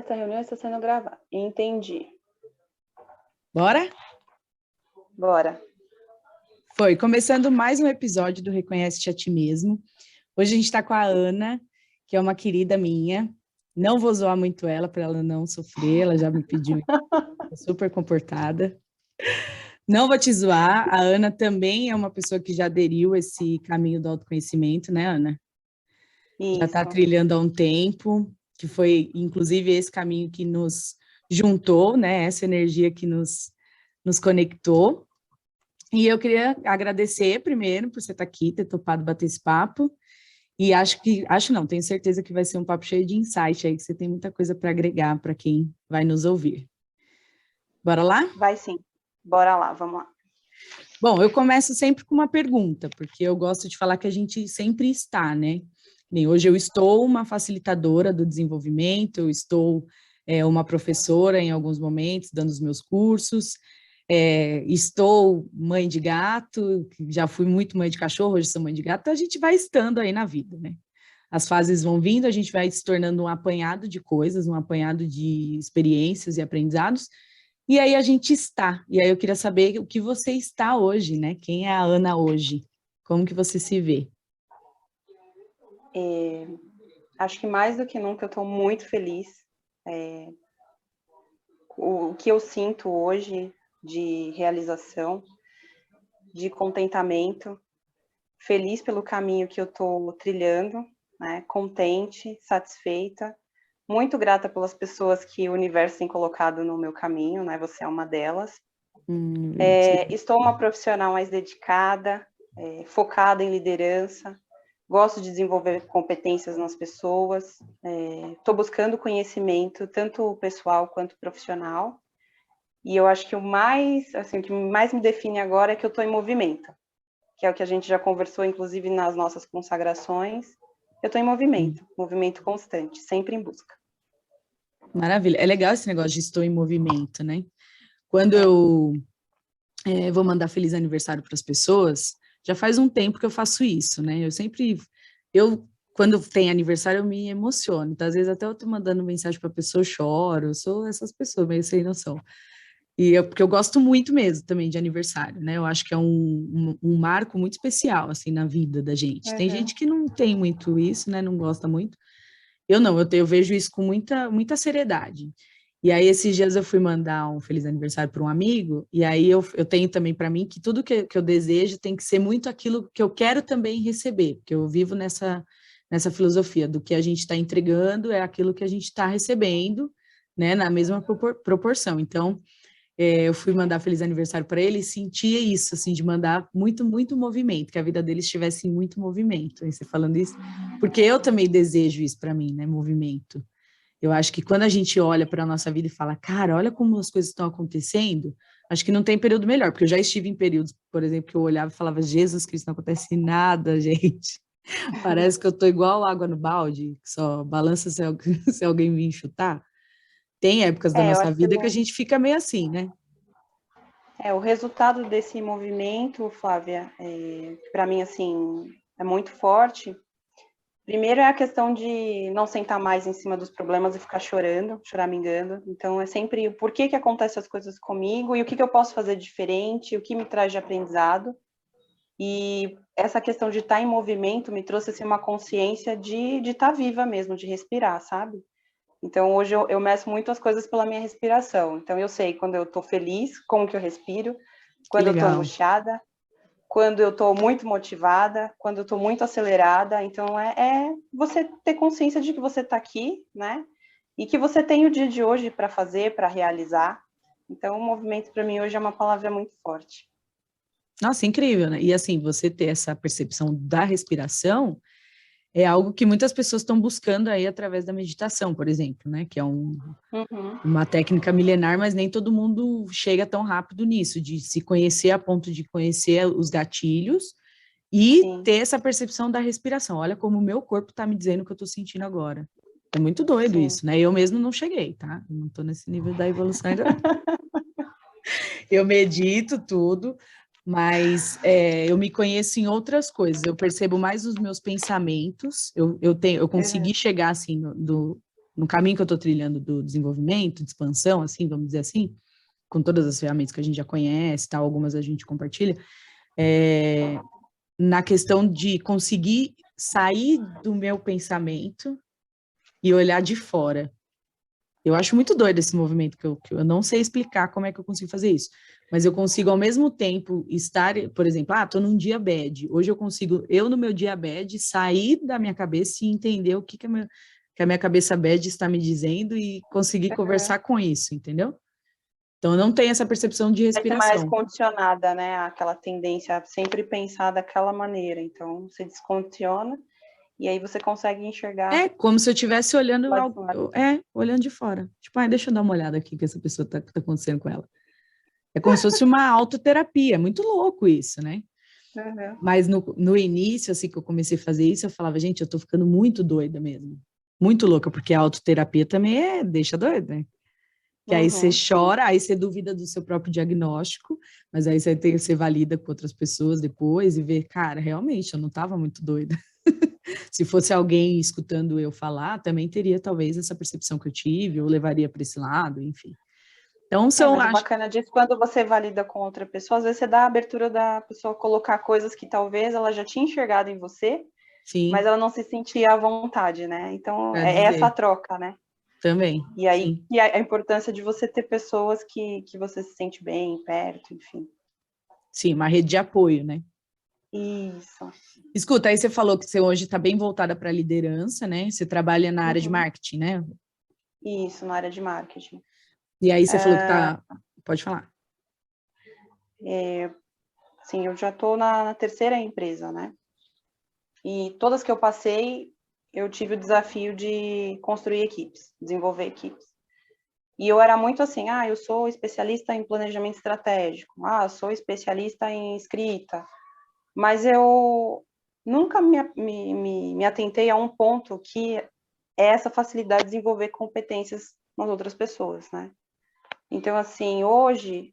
esta reunião está sendo gravada. Entendi. Bora? Bora. Foi, começando mais um episódio do Reconhece-te a Ti Mesmo. Hoje a gente está com a Ana, que é uma querida minha. Não vou zoar muito ela, para ela não sofrer, ela já me pediu, super comportada. Não vou te zoar, a Ana também é uma pessoa que já aderiu a esse caminho do autoconhecimento, né, Ana? Isso. Já está trilhando há um tempo, que foi, inclusive, esse caminho que nos juntou, né, essa energia que nos conectou. E eu queria agradecer primeiro por você estar aqui, ter topado bater esse papo. E tenho certeza que vai ser um papo cheio de insight aí, que você tem muita coisa para agregar para quem vai nos ouvir. Bora lá? Vai sim. Bora lá, vamos lá. Bom, eu começo sempre com uma pergunta, porque eu gosto de falar que a gente sempre está, né? Bem, hoje eu estou uma facilitadora do desenvolvimento, eu estou uma professora em alguns momentos, dando os meus cursos, estou mãe de gato, já fui muito mãe de cachorro, hoje sou mãe de gato, então a gente vai estando aí na vida, né? As fases vão vindo, a gente vai se tornando um apanhado de coisas, um apanhado de experiências e aprendizados, e aí a gente está. E aí eu queria saber o que você está hoje, né? Quem é a Ana hoje? Como que você se vê? Acho que mais do que nunca eu estou muito feliz. O que eu sinto hoje de realização, de contentamento, feliz pelo caminho que eu estou trilhando, né? Contente, satisfeita, muito grata pelas pessoas que o universo tem colocado no meu caminho, né? Você é uma delas. Estou uma profissional mais dedicada, focada em liderança, gosto de desenvolver competências nas pessoas, estou buscando conhecimento, tanto pessoal quanto profissional, e eu acho que o que mais me define agora é que eu estou em movimento, que é o que a gente já conversou, inclusive, nas nossas consagrações. Eu estou em movimento constante, sempre em busca. Maravilha. É legal esse negócio de estou em movimento, né? Quando eu vou mandar feliz aniversário para as pessoas, já faz um tempo que eu faço isso, né? Quando tem aniversário, eu me emociono. Então, às vezes, até eu tô mandando mensagem para a pessoa, eu choro. Eu sou essas pessoas meio sem noção. Porque eu gosto muito mesmo também de aniversário, né? Eu acho que é um marco muito especial, assim, na vida da gente. Tem gente que não tem muito isso, né? Não gosta muito. Eu não, eu vejo isso com muita seriedade. E aí, esses dias eu fui mandar um feliz aniversário para um amigo, e aí eu tenho também para mim que tudo que eu desejo tem que ser muito aquilo que eu quero também receber, porque eu vivo nessa filosofia do que a gente está entregando é aquilo que a gente está recebendo, né, na mesma proporção. Então, eu fui mandar feliz aniversário para ele e sentia isso, assim, de mandar muito, muito movimento, que a vida dele estivesse em muito movimento. Aí você falando isso, porque eu também desejo isso para mim, né, movimento. Eu acho que quando a gente olha para a nossa vida e fala, cara, olha como as coisas estão acontecendo, acho que não tem período melhor, porque eu já estive em períodos, por exemplo, que eu olhava e falava, Jesus Cristo, não acontece nada, gente. Parece que eu tô igual água no balde, que só balança se alguém me chutar. Tem épocas da nossa vida que a gente fica meio assim, né? O resultado desse movimento, Flávia, para mim, assim, é muito forte. Primeiro é a questão de não sentar mais em cima dos problemas e ficar choramingando. Então, é sempre o porquê que acontecem as coisas comigo e o que eu posso fazer diferente, o que me traz de aprendizado. E essa questão de estar em movimento me trouxe assim, uma consciência de estar viva mesmo, de respirar, sabe? Então, hoje eu meço muito as coisas pela minha respiração. Então, eu sei quando eu estou feliz, como que eu respiro, quando eu estou angustiada, quando eu estou muito motivada, quando eu estou muito acelerada. Então, é você ter consciência de que você está aqui, né? E que você tem o dia de hoje para fazer, para realizar. Então, o movimento, para mim, hoje é uma palavra muito forte. Nossa, incrível, né? E assim, você ter essa percepção da respiração é algo que muitas pessoas estão buscando aí através da meditação, por exemplo, né? Que é uma técnica milenar, mas nem todo mundo chega tão rápido nisso, de se conhecer a ponto de conhecer os gatilhos e ter essa percepção da respiração. Olha como o meu corpo está me dizendo o que eu estou sentindo agora. É muito doido isso, né? Eu mesmo não cheguei, tá? Eu não estou nesse nível da evolução ainda. Eu medito tudo, mas eu me conheço em outras coisas. Eu percebo mais os meus pensamentos. Eu consegui chegar assim no caminho que eu estou trilhando do desenvolvimento, de expansão, assim, vamos dizer assim, com todas as ferramentas que a gente já conhece, tal, algumas a gente compartilha, na questão de conseguir sair do meu pensamento e olhar de fora. Eu acho muito doido esse movimento, que eu não sei explicar como é que eu consigo fazer isso, mas eu consigo ao mesmo tempo estar, por exemplo, tô num dia bad, hoje eu consigo, no meu dia bad, sair da minha cabeça e entender o que a minha cabeça bad está me dizendo e conseguir conversar com isso, entendeu? Então, eu não tenho essa percepção de Vai ser mais respiração. condicionada, né? Aquela tendência a sempre pensar daquela maneira. Então, você descondiciona e aí você consegue enxergar. É como se eu estivesse olhando, Lado. olhando de fora. Tipo, deixa eu dar uma olhada aqui que essa pessoa tá acontecendo com ela. É como se fosse uma autoterapia. É muito louco isso, né? Uhum. Mas no início, assim, que eu comecei a fazer isso, eu falava, gente, eu tô ficando muito doida mesmo. Muito louca, porque a autoterapia também deixa doida, né? Que aí você chora, aí você duvida do seu próprio diagnóstico, mas aí você valida com outras pessoas depois e vê, cara, realmente, eu não estava muito doida. Se fosse alguém escutando eu falar, também teria talvez essa percepção que eu tive, ou levaria para esse lado, enfim. Então, mas o bacana disso, quando você valida com outra pessoa, às vezes você dá a abertura da pessoa colocar coisas que talvez ela já tinha enxergado em você, sim, mas ela não se sentia à vontade, né? Então, é essa troca, né? Também. E aí, sim. e a importância de você ter pessoas que você se sente bem, perto, enfim. Sim, uma rede de apoio, né? Isso. Escuta, aí você falou que você hoje está bem voltada para a liderança, né? Você trabalha na área de marketing, né? Isso, na área de marketing. E aí você falou que tá... Pode falar. Sim, eu já estou na terceira empresa, né? E todas que eu passei, eu tive o desafio de construir equipes, desenvolver equipes. E eu era muito assim, eu sou especialista em planejamento estratégico, sou especialista em escrita, mas eu nunca me atentei a um ponto que é essa facilidade de desenvolver competências nas outras pessoas, né? Então, assim, hoje,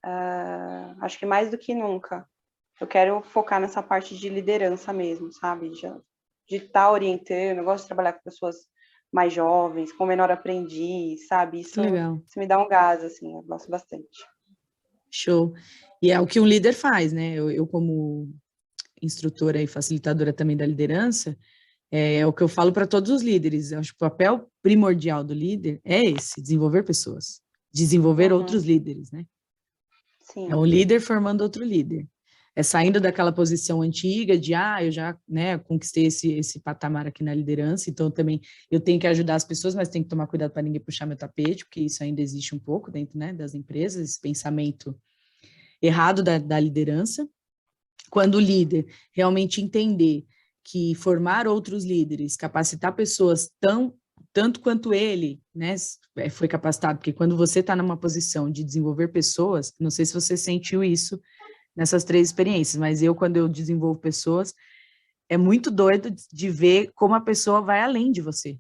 acho que mais do que nunca, eu quero focar nessa parte de liderança mesmo, sabe? De estar orientando, eu gosto de trabalhar com pessoas mais jovens, com menor aprendiz, sabe? Isso me dá um gás, assim, eu gosto bastante. Show. E é o que um líder faz, né? Eu como instrutora e facilitadora também da liderança, é o que eu falo para todos os líderes. Eu acho que o papel primordial do líder é esse, desenvolver pessoas, desenvolver outros líderes, né? Sim. É um líder formando outro líder. É saindo daquela posição antiga de, eu já, né, conquistei esse patamar aqui na liderança, então também eu tenho que ajudar as pessoas, mas tenho que tomar cuidado para ninguém puxar meu tapete, porque isso ainda existe um pouco dentro, né, das empresas, esse pensamento errado da liderança. Quando o líder realmente entender que formar outros líderes, capacitar pessoas tanto quanto ele, né, foi capacitado, porque quando você está numa posição de desenvolver pessoas, não sei se você sentiu isso nessas 3 experiências, mas quando eu desenvolvo pessoas, é muito doido de ver como a pessoa vai além de você.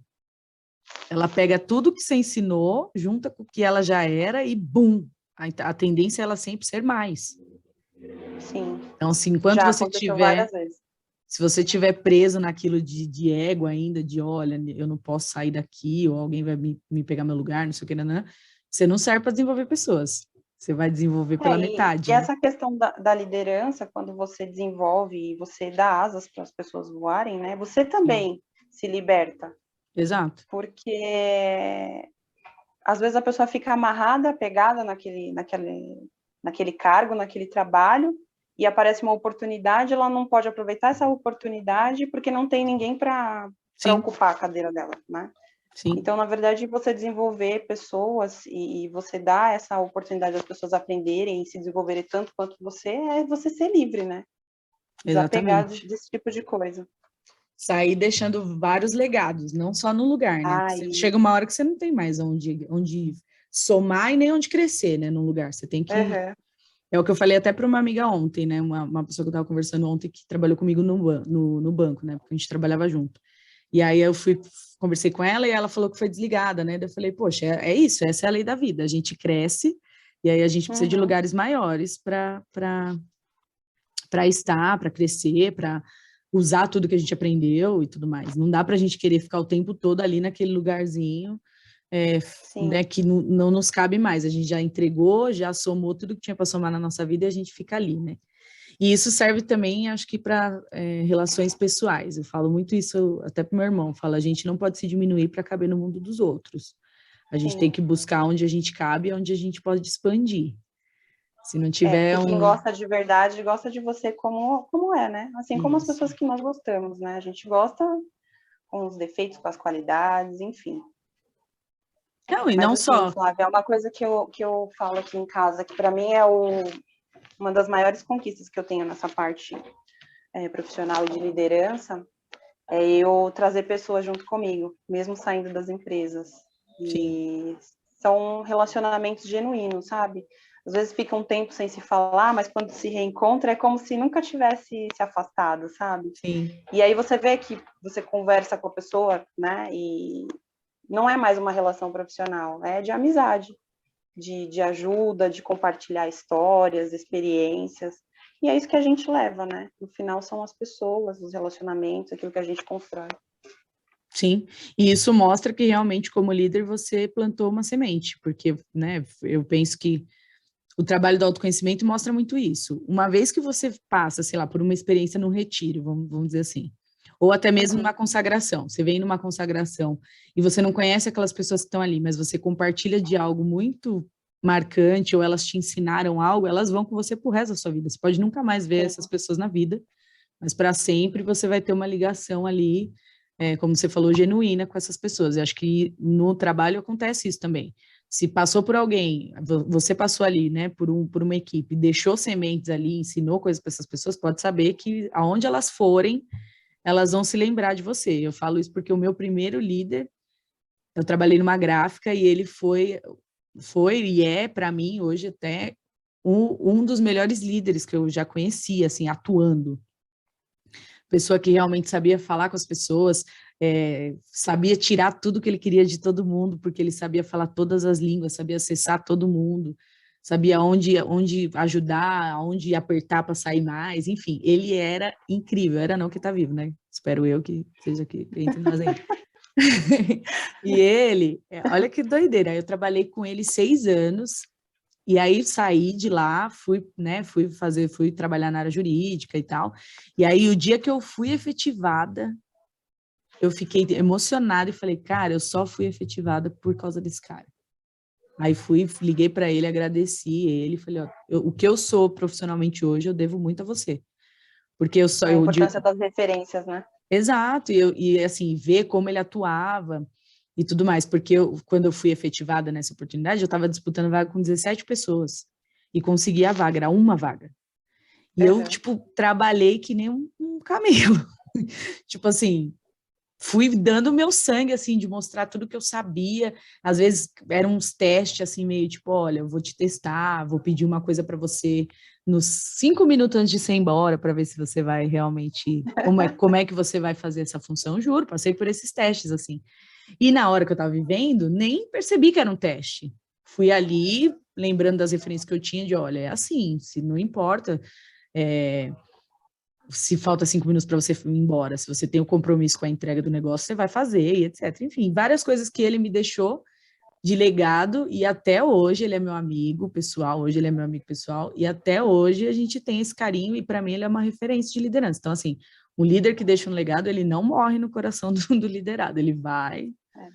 Ela pega tudo que você ensinou, junta com o que ela já era e, bum, a tendência é ela sempre ser mais. Sim. Então, assim, enquanto já você aconteceu várias vezes. Se você tiver preso naquilo de ego ainda, de olha, eu não posso sair daqui, ou alguém vai me pegar meu lugar, não sei o que, não, você não serve para desenvolver pessoas. Você vai desenvolver pela metade. E essa questão da liderança, quando você desenvolve e você dá asas para as pessoas voarem, né? Você também se liberta. Exato. Porque às vezes a pessoa fica amarrada, pegada naquele cargo, naquele trabalho, e aparece uma oportunidade, ela não pode aproveitar essa oportunidade porque não tem ninguém para ocupar a cadeira dela, né? Sim. Então, na verdade, você desenvolver pessoas e você dar essa oportunidade das pessoas aprenderem e se desenvolverem tanto quanto você, é você ser livre, né? Desapegar desse tipo de coisa. Sair deixando vários legados, não só no lugar, né? Chega uma hora que você não tem mais onde somar e nem onde crescer, né? Num lugar, você tem que... É o que eu falei até para uma amiga ontem, né? Uma pessoa que eu estava conversando ontem que trabalhou comigo no banco, né? Porque a gente trabalhava junto. E aí eu conversei com ela e ela falou que foi desligada, né? Daí eu falei, poxa, é isso, essa é a lei da vida. A gente cresce e aí a gente precisa de lugares maiores para estar, para crescer, para usar tudo que a gente aprendeu e tudo mais. Não dá para a gente querer ficar o tempo todo ali naquele lugarzinho Sim, né, que não nos cabe mais. A gente já entregou, já somou tudo que tinha para somar na nossa vida e a gente fica ali, né? E isso serve também, acho que, para relações pessoais. Eu falo muito isso até para meu irmão. Falo, a gente não pode se diminuir para caber no mundo dos outros. A gente tem sim. que buscar onde a gente cabe e onde a gente pode expandir. Se não tiver Porque quem gosta de verdade gosta de você como é, né? Assim como as Isso. pessoas que nós gostamos, né? A gente gosta com os defeitos, com as qualidades, enfim. Não, e Mas não assim, só. Flávia, é uma coisa que eu falo aqui em casa, que para mim é uma das maiores conquistas que eu tenho nessa parte profissional e de liderança, é eu trazer pessoas junto comigo, mesmo saindo das empresas. Sim, E são relacionamentos genuínos, sabe? Às vezes fica um tempo sem se falar, mas quando se reencontra é como se nunca tivesse se afastado, sabe? sim. E aí você vê que você conversa com a pessoa, né? E não é mais uma relação profissional, é de amizade, de ajuda, de compartilhar histórias, experiências. E é isso que a gente leva, né? No final são as pessoas, os relacionamentos, aquilo que a gente constrói. Sim, e isso mostra que realmente, como líder, você plantou uma semente, porque, né, eu penso que o trabalho do autoconhecimento mostra muito isso. Uma vez que você passa, sei lá, por uma experiência num retiro, vamos dizer assim, ou até mesmo numa Uhum. consagração, você vem numa consagração e você não conhece aquelas pessoas que estão ali, mas você compartilha de algo muito marcante, ou elas te ensinaram algo, elas vão com você pro resto da sua vida. Você pode nunca mais ver Sim, essas pessoas na vida, mas para sempre você vai ter uma ligação ali, como você falou, genuína com essas pessoas. Eu acho que no trabalho acontece isso também. Se passou por alguém, você passou ali, né, por uma equipe, deixou sementes ali, ensinou coisas para essas pessoas, pode saber que aonde elas forem, elas vão se lembrar de você. Eu falo isso porque o meu primeiro líder, eu trabalhei numa gráfica e ele foi e é, para mim, hoje até um dos melhores líderes que eu já conheci, assim, atuando, pessoa que realmente sabia falar com as pessoas, sabia tirar tudo que ele queria de todo mundo, porque ele sabia falar todas as línguas, sabia acessar todo mundo, sabia onde ajudar, onde apertar para sair mais, enfim, ele era incrível, era não que está vivo, né? Espero eu que seja aqui entre nós ainda. E ele, olha que doideira, eu trabalhei com ele 6 anos, e aí saí de lá, fui trabalhar na área jurídica e tal. E aí o dia que eu fui efetivada, eu fiquei emocionada e falei, cara, eu só fui efetivada por causa desse cara. Aí liguei para ele, agradeci ele, falei, ó, o que eu sou profissionalmente hoje, eu devo muito a você. Porque a importância das referências, né? exato, e assim, ver como ele atuava e tudo mais, porque quando eu fui efetivada nessa oportunidade, eu estava disputando vaga com 17 pessoas e consegui a vaga, era uma vaga. E eu, Uhum. tipo, trabalhei que nem um camelo. Tipo assim, fui dando o meu sangue, assim, de mostrar tudo que eu sabia. Às vezes eram uns testes, assim, meio tipo, olha, eu vou te testar, vou pedir uma coisa para você nos 5 minutos antes de você ir embora, para ver se você vai realmente, como é que você vai fazer essa função. Juro, passei por esses testes, assim. E na hora que eu estava vivendo, nem percebi que era um teste. Fui ali, lembrando das referências que eu tinha, de, olha, é assim, se não importa, é, se falta 5 minutos para você ir embora, se você tem o um compromisso com a entrega do negócio, você vai fazer, e etc. Enfim, várias coisas que ele me deixou de legado, e até hoje ele é meu amigo pessoal, hoje ele é meu amigo pessoal, e até hoje a gente tem esse carinho, e para mim ele é uma referência de liderança. Então, assim, um líder que deixa um legado, ele não morre no coração do liderado, ele vai, É.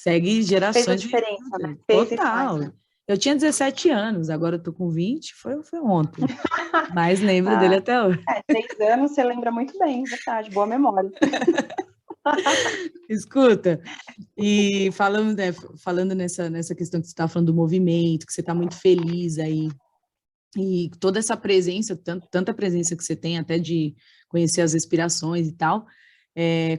segue Fez a gerações e diferença, né? Fez e faz, total. né? Eu tinha 17 anos, agora eu tô com 20, foi ontem, mas lembro dele Ah, até hoje. 6 anos você lembra muito bem, verdade, boa memória. Escuta, e falando, né, falando nessa questão que você está falando do movimento, que você está muito feliz aí, e toda essa presença, tanta presença que você tem, até de conhecer as respirações e tal,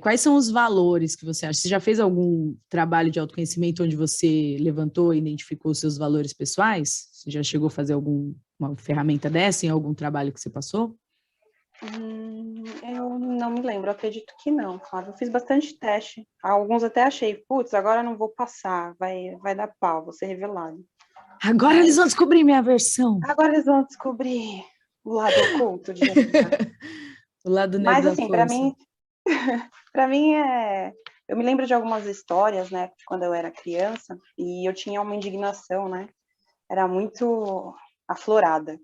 quais são os valores que você acha? Você já fez algum trabalho de autoconhecimento onde você levantou e identificou os seus valores pessoais? Você já chegou a fazer alguma ferramenta dessa em algum trabalho que você passou? Eu não me lembro, acredito que não, Flávio. Eu fiz bastante teste. Alguns até achei, putz, agora eu não vou passar, vai dar pau, vou ser revelado. Agora eles Mas vão descobrir minha versão. agora eles vão descobrir o lado oculto de mim, né? O lado negro Mas da assim, para força. mim, para mim é Eu me lembro de algumas histórias, né, quando eu era criança, e eu tinha uma indignação, né, era muito aflorada.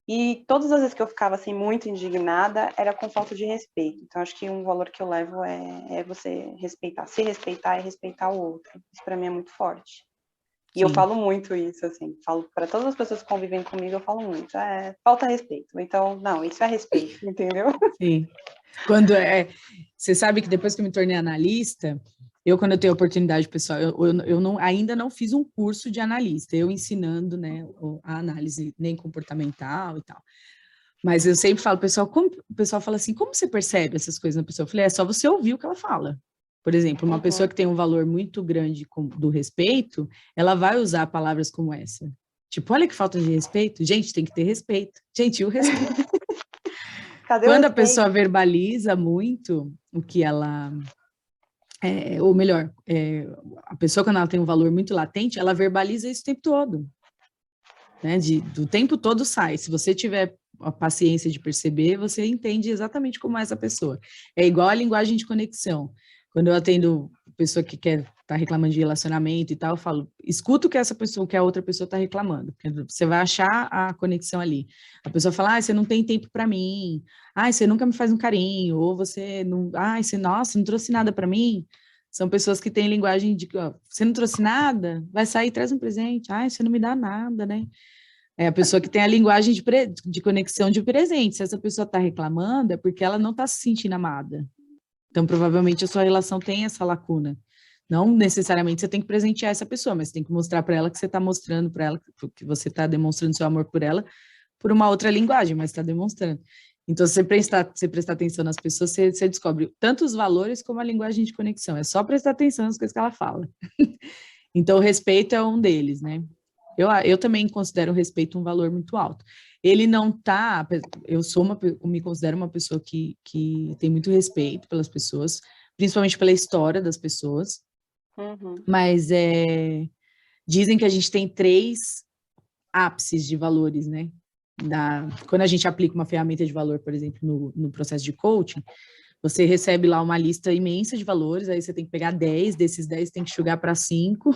E todas as vezes que eu ficava, assim, muito indignada, era com falta de respeito. Então, acho que um valor que eu levo é você respeitar, se respeitar e respeitar o outro. Isso para mim é muito forte. E eu Sim, falo muito isso, assim, falo para todas as pessoas que convivem comigo, eu falo muito, falta respeito. Então, não, isso é respeito, entendeu? sim. Você sabe que depois que eu me tornei analista, quando eu tenho oportunidade, pessoal, eu não, ainda não fiz um curso de analista, eu ensinando, né, a análise nem comportamental e tal. Mas eu sempre falo, pessoal, o pessoal fala assim, como você percebe essas coisas na pessoa? Eu falei, é só você ouvir o que ela fala. Por exemplo, uma pessoa que tem um valor muito grande do respeito, ela vai usar palavras como essa. Tipo, olha que falta de respeito. Gente, tem que ter respeito. Gente, e o respeito? Cadê o Quando a respeito? pessoa verbaliza muito o que ela... ou melhor, a pessoa quando ela tem um valor muito latente, ela verbaliza isso o tempo todo. Né? Do tempo todo sai. Se você tiver a paciência de perceber, você entende exatamente como é essa pessoa. É igual a linguagem de conexão. Quando eu atendo pessoa que quer tá reclamando de relacionamento e tal, eu falo, escuta o que essa pessoa, que a outra pessoa está reclamando, porque você vai achar a conexão ali. A pessoa fala, você não tem tempo para mim, você nunca me faz um carinho, ou você não, você, nossa, não trouxe nada para mim. São pessoas que têm linguagem de, ó, você não trouxe nada, vai sair e traz um presente. Você não me dá nada, né? É a pessoa que tem a linguagem de conexão de presente. Se essa pessoa está reclamando, é porque ela não está se sentindo amada. Então, provavelmente, a sua relação tem essa lacuna. Não necessariamente você tem que presentear essa pessoa, mas você tem que mostrar para ela que você está mostrando para ela, que você está demonstrando seu amor por ela, por uma outra linguagem, mas está demonstrando. Então, se você prestar atenção nas pessoas, você descobre tanto os valores como a linguagem de conexão. É só prestar atenção nas coisas que ela fala. Então, o respeito é um deles, né? Eu também considero o respeito um valor muito alto. Ele não tá, eu me considero uma pessoa que tem muito respeito pelas pessoas, principalmente pela história das pessoas, Uhum. mas dizem que a gente tem 3 ápices de valores, né? Quando a gente aplica uma ferramenta de valor, por exemplo, no processo de coaching, você recebe lá uma lista imensa de valores, aí você tem que pegar 10, desses 10 tem que jogar para 5,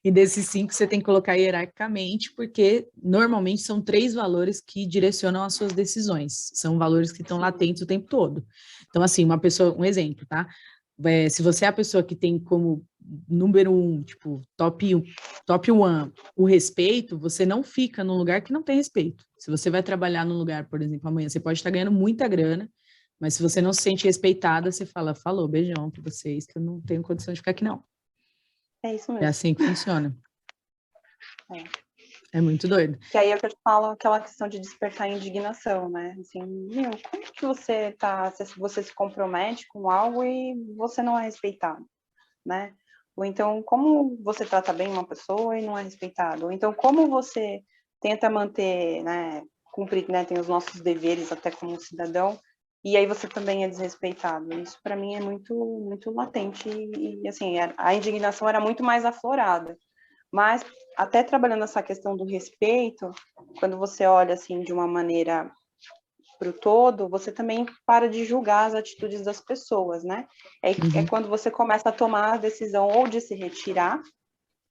e desses 5 você tem que colocar hierarquicamente, porque normalmente são 3 valores que direcionam as suas decisões, são valores que estão latentes o tempo todo. Então, assim, um exemplo, tá? Se você é a pessoa que tem como número 1, tipo, top 1, o respeito, você não fica num lugar que não tem respeito. Se você vai trabalhar num lugar, por exemplo, amanhã, você pode estar ganhando muita grana, mas se você não se sente respeitada, você fala, falou, beijão pra vocês, que eu não tenho condição de ficar aqui, não. É isso É mesmo. assim que funciona. É. É muito doido. Que aí é o que eu te falo, aquela questão de despertar indignação, né? Assim, como que você você se compromete com algo e você não é respeitado, né? Ou então, como você trata bem uma pessoa e não é respeitado? Ou então, como você tenta manter, né, cumprir, né, tem os nossos deveres até como cidadão, e aí você também é desrespeitado. Isso para mim é muito, muito latente e assim, a indignação era muito mais aflorada. Mas até trabalhando essa questão do respeito, quando você olha assim de uma maneira para o todo, você também para de julgar as atitudes das pessoas, né? É quando você começa a tomar a decisão ou de se retirar,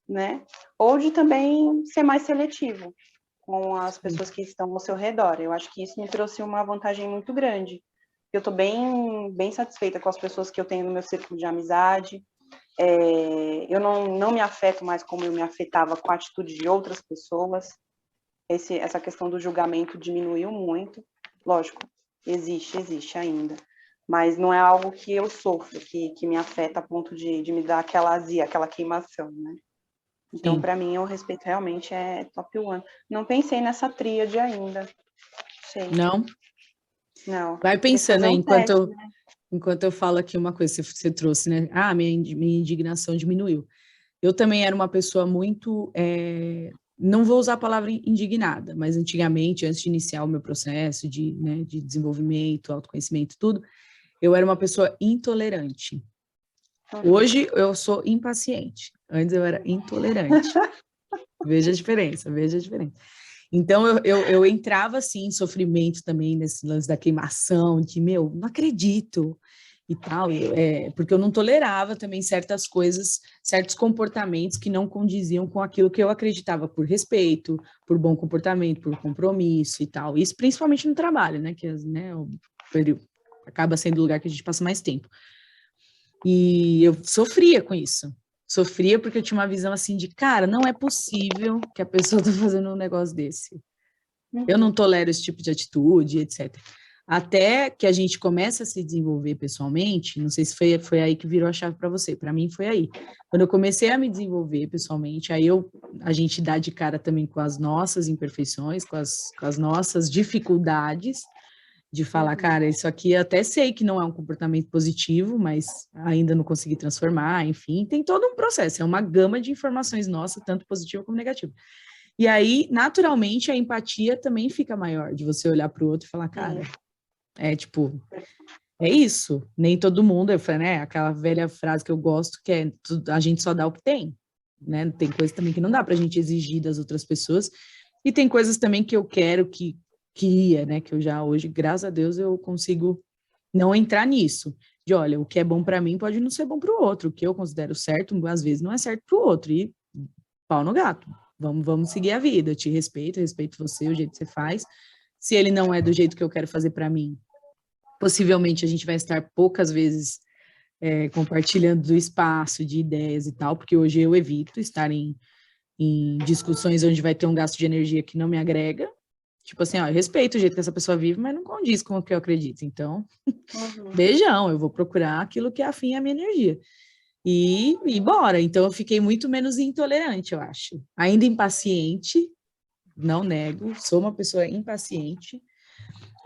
né? Ou de também ser mais seletivo com as pessoas que estão ao seu redor. Eu acho que isso me trouxe uma vantagem muito grande. Eu estou bem, bem satisfeita com as pessoas que eu tenho no meu círculo de amizade. Eu não me afeto mais como eu me afetava com a atitude de outras pessoas. Essa questão do julgamento diminuiu muito. Lógico, existe ainda. Mas não é algo que eu sofro, que me afeta a ponto de me dar aquela azia, aquela queimação, né? Então, Sim. para mim, o respeito realmente é top one. Não pensei nessa tríade ainda. Sei. Não? Não. Vai Tem que pensando fazer aí, um teste, né? enquanto eu falo aqui uma coisa que você trouxe, né? Minha indignação diminuiu. Eu também era uma pessoa muito... não vou usar a palavra indignada, mas antigamente, antes de iniciar o meu processo de desenvolvimento, autoconhecimento, tudo, eu era uma pessoa intolerante. Hoje eu sou impaciente. Antes eu era intolerante. Veja a diferença, veja a diferença. Então eu entrava assim em sofrimento também nesse lance da queimação, de não acredito e tal, porque eu não tolerava também certas coisas, certos comportamentos que não condiziam com aquilo que eu acreditava por respeito, por bom comportamento, por compromisso e tal. Isso principalmente no trabalho, né, que né, acaba sendo o lugar que a gente passa mais tempo. E eu sofria com isso. Sofria porque eu tinha uma visão assim de, cara, não é possível que a pessoa tá fazendo um negócio desse. Eu não tolero esse tipo de atitude, etc. Até que a gente começa a se desenvolver pessoalmente, não sei se foi aí que virou a chave para você, para mim foi aí. Quando eu comecei a me desenvolver pessoalmente, aí a gente dá de cara também com as nossas imperfeições, com as nossas dificuldades, de falar, cara, isso aqui eu até sei que não é um comportamento positivo, mas ainda não consegui transformar, enfim, tem todo um processo, é uma gama de informações nossa, tanto positiva como negativa. E aí, naturalmente, a empatia também fica maior, de você olhar para o outro e falar, cara, tipo, é isso, nem todo mundo, eu falei, né, aquela velha frase que eu gosto, que é, a gente só dá o que tem, né, tem coisa também que não dá pra gente exigir das outras pessoas, e tem coisas também que eu quero, que queria, né, que eu já hoje, graças a Deus, eu consigo não entrar nisso, de olha, o que é bom para mim pode não ser bom para o outro, o que eu considero certo, às vezes não é certo para o outro, e pau no gato, vamos seguir a vida, eu te respeito, eu respeito você, o jeito que você faz, se ele não é do jeito que eu quero fazer para mim, possivelmente a gente vai estar poucas vezes compartilhando do espaço, de ideias e tal, porque hoje eu evito estar em discussões onde vai ter um gasto de energia que não me agrega. Tipo assim, ó, eu respeito o jeito que essa pessoa vive, mas não condiz com o que eu acredito. Então, beijão, eu vou procurar aquilo que afim a minha energia. E bora. Então, eu fiquei muito menos intolerante, eu acho. Ainda impaciente, não nego, sou uma pessoa impaciente.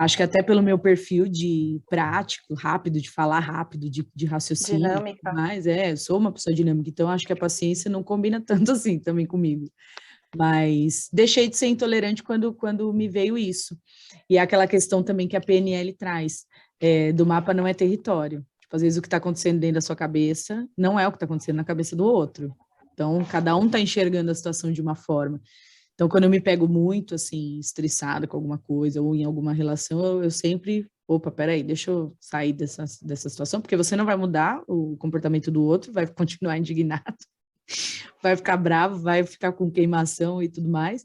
Acho que até pelo meu perfil de prático, rápido, de falar rápido, de raciocínio, Dinâmica. mas sou uma pessoa dinâmica, então acho que a paciência não combina tanto assim também comigo. Mas deixei de ser intolerante quando me veio isso. E aquela questão também que a PNL traz, do mapa não é território. Tipo, às vezes o que está acontecendo dentro da sua cabeça não é o que está acontecendo na cabeça do outro. Então, cada um está enxergando a situação de uma forma. Então, quando eu me pego muito, assim, estressada com alguma coisa ou em alguma relação, eu sempre, opa, peraí, deixa eu sair dessa situação, porque você não vai mudar o comportamento do outro, vai continuar indignado, vai ficar bravo, vai ficar com queimação e tudo mais.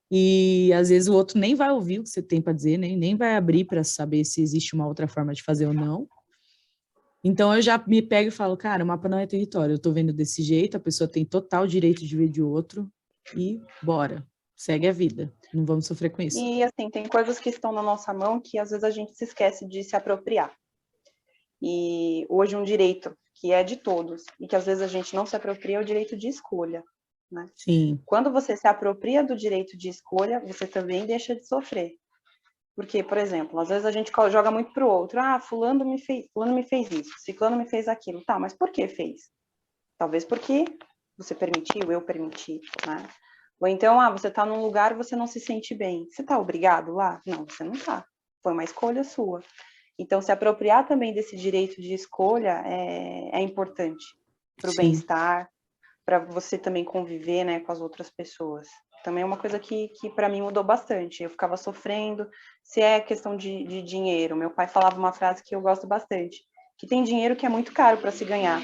E às vezes o outro nem vai ouvir o que você tem para dizer, nem vai abrir para saber se existe uma outra forma de fazer ou não. Então eu já me pego e falo, cara, o mapa não é território, eu tô vendo desse jeito, a pessoa tem total direito de ver de outro e bora, segue a vida, não vamos sofrer com isso. E assim, tem coisas que estão na nossa mão que às vezes a gente se esquece de se apropriar. E hoje um direito que é de todos e que às vezes a gente não se apropria é o direito de escolha, né? Sim. Quando você se apropria do direito de escolha, você também deixa de sofrer. Porque, por exemplo, às vezes a gente joga muito pro outro. Ah, fulano me fez isso, ciclano me fez aquilo. Tá, mas por que fez? Talvez porque você permitiu, eu permiti, né? Ou então, você tá num lugar e você não se sente bem. Você tá obrigado lá? Não, você não tá. Foi uma escolha sua. Então, se apropriar também desse direito de escolha é importante para o bem-estar, para você também conviver, né, com as outras pessoas. Também é uma coisa que para mim mudou bastante. Eu ficava sofrendo. Se é questão de dinheiro, meu pai falava uma frase que eu gosto bastante, que tem dinheiro que é muito caro para se ganhar,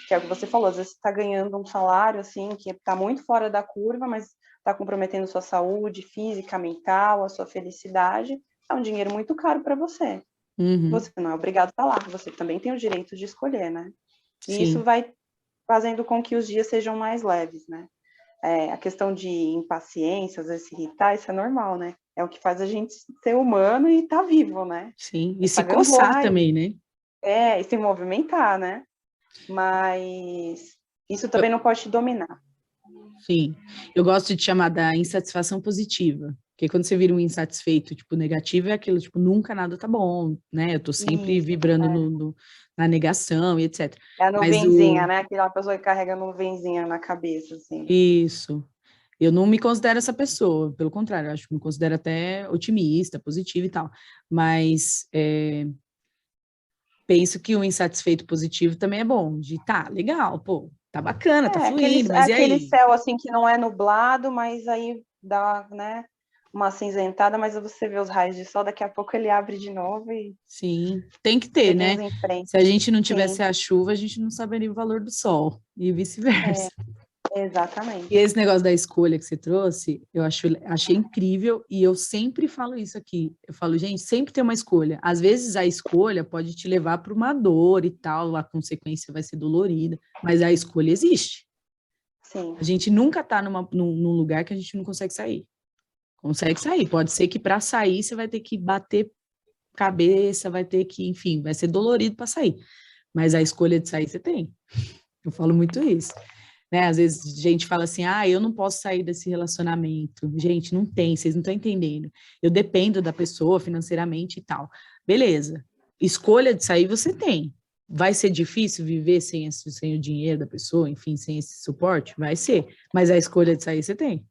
que é o que você falou, às vezes você está ganhando um salário, assim, que está muito fora da curva, mas está comprometendo sua saúde física, mental, a sua felicidade, é um dinheiro muito caro para você. Você não é obrigado a estar lá, você também tem o direito de escolher, né? E isso vai fazendo com que os dias sejam mais leves, né? A questão de impaciência, às vezes se irritar, isso é normal, né? É o que faz a gente ser humano e estar vivo, né? Sim, e se coçar também, né? E se movimentar, né? Mas isso também não pode te dominar. Sim, eu gosto de chamar da insatisfação positiva, porque quando você vira um insatisfeito, tipo, negativo, é aquilo, tipo, nunca nada tá bom, né? Eu tô sempre vibrando na negação e etc. É a nuvenzinha, né? Aquela pessoa que carrega a nuvenzinha na cabeça, assim. Isso. Eu não me considero essa pessoa, pelo contrário, eu acho que me considero até otimista, positiva e tal, mas penso que o insatisfeito positivo também é bom, de tá, legal, pô, tá bacana, tá fluindo, mas e aquele aí? céu, assim, que não é nublado, mas aí dá, né, uma acinzentada, mas você vê os raios de sol, daqui a pouco ele abre de novo e Sim, tem que ter, né? seguimos em frente. Se a gente não tivesse Sim, a chuva, a gente não saberia o valor do sol, e vice-versa. E exatamente. esse negócio da escolha que você trouxe, achei incrível, e eu sempre falo isso aqui. Eu falo, gente, sempre tem uma escolha. Às vezes a escolha pode te levar para uma dor e tal, a consequência vai ser dolorida, mas a escolha existe. Sim. A gente nunca está num lugar que a gente não consegue sair. Consegue sair. Pode ser que para sair você vai ter que bater cabeça, vai ter que, enfim, vai ser dolorido para sair. Mas a escolha de sair você tem. Eu falo muito isso. Né? Às vezes a gente fala assim, eu não posso sair desse relacionamento. Gente, não tem, vocês não estão entendendo. Eu dependo da pessoa financeiramente e tal. Beleza. Escolha de sair você tem. Vai ser difícil viver sem o dinheiro da pessoa, enfim, sem esse suporte? Vai ser. Mas a escolha de sair você tem.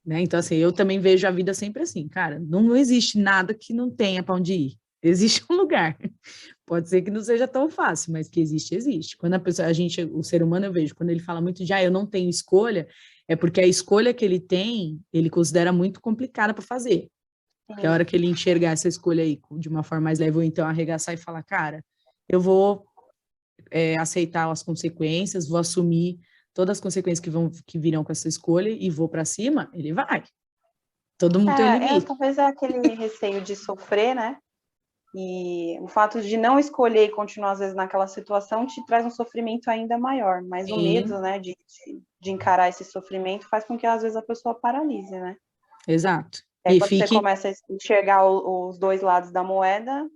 Né? Então, assim, eu também vejo a vida sempre assim, cara, não existe nada que não tenha para onde ir. Existe um lugar. Pode ser que não seja tão fácil, mas que existe, existe. Quando o ser humano, eu vejo, quando ele fala muito de, eu não tenho escolha, é porque a escolha que ele tem, ele considera muito complicada para fazer. Porque a hora que ele enxergar essa escolha aí de uma forma mais leve, ou então arregaçar e falar, cara, eu vou aceitar as consequências, vou assumir todas as consequências que virão com essa escolha e vou para cima, ele vai. Todo mundo tem um limite. Talvez é aquele receio de sofrer, né? E o fato de não escolher e continuar, às vezes, naquela situação te traz um sofrimento ainda maior. Mas o medo, né, de encarar esse sofrimento faz com que, às vezes, a pessoa paralise, né? Exato. Aí, E quando você começa a enxergar os dois lados da moeda,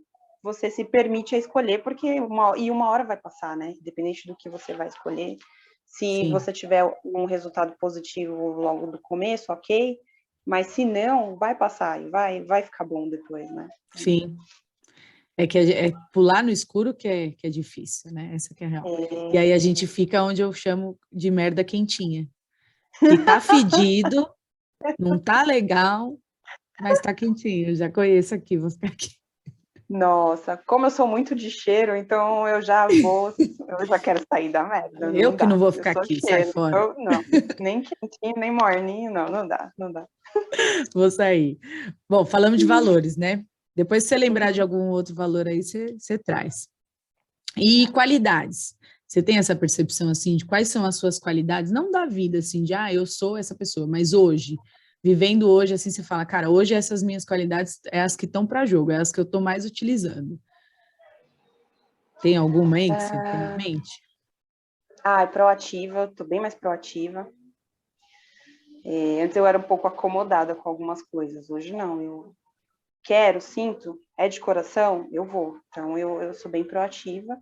você se permite a escolher, porque uma hora vai passar, né? Independente do que você vai escolher. Se Sim. você tiver um resultado positivo logo do começo, ok. Mas se não, vai passar e vai ficar bom depois, né? Sim. É que pular no escuro que é difícil, né? Essa que é a real. E aí a gente fica onde eu chamo de merda quentinha. Que tá fedido, não tá legal, mas tá quentinho. Eu já conheço aqui, vou ficar aqui. Nossa, como eu sou muito de cheiro, então eu já quero sair da merda. Eu Não que não dá. vou Eu ficar sou aqui, sai cheiro. fora. Não, nem quentinho, nem morninho, não dá, não dá. Vou sair. Bom, falamos de valores, né? Depois, se você lembrar de Uhum. algum outro valor aí, você traz. E qualidades. Você tem essa percepção, assim, de quais são as suas qualidades? Não da vida, assim, de, eu sou essa pessoa, mas hoje, vivendo hoje, assim, você fala, cara, hoje essas minhas qualidades é as que estão para jogo, é as que eu estou mais utilizando. Tem alguma aí que você tem em mente? É proativa, tô bem mais proativa. Antes eu era um pouco acomodada com algumas coisas, hoje não. Eu quero, sinto, é de coração, eu vou. Então eu sou bem proativa.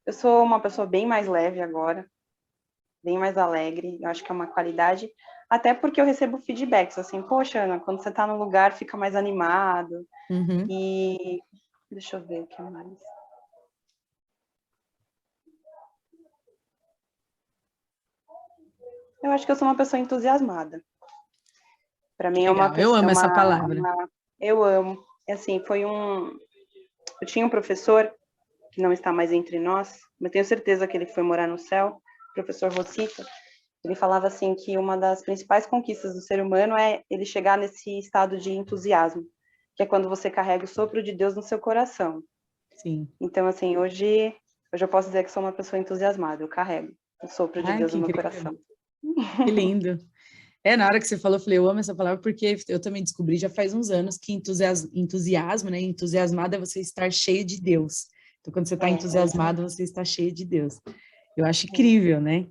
Eu sou uma pessoa bem mais leve agora, bem mais alegre. Eu acho que é uma qualidade, até porque eu recebo feedbacks, assim, poxa, Ana, quando você tá no lugar fica mais animado. Uhum. E deixa eu ver o que mais. Eu acho que eu sou uma pessoa entusiasmada. Para mim é uma Legal, eu pessoa, amo essa palavra. eu amo. Assim, eu tinha um professor que não está mais entre nós, mas tenho certeza que ele foi morar no céu, o professor Rosita. Ele falava assim que uma das principais conquistas do ser humano é ele chegar nesse estado de entusiasmo, que é quando você carrega o sopro de Deus no seu coração. Sim. Então, assim, hoje eu posso dizer que sou uma pessoa entusiasmada, eu carrego o sopro de Deus Que no meu incrível. coração. Que lindo. Na hora que você falou, eu falei, eu amo essa palavra, porque eu também descobri já faz uns anos que entusiasmo, né? Entusiasmado é você estar cheio de Deus. Então, quando você está entusiasmado, você está cheio de Deus. Eu acho incrível, né?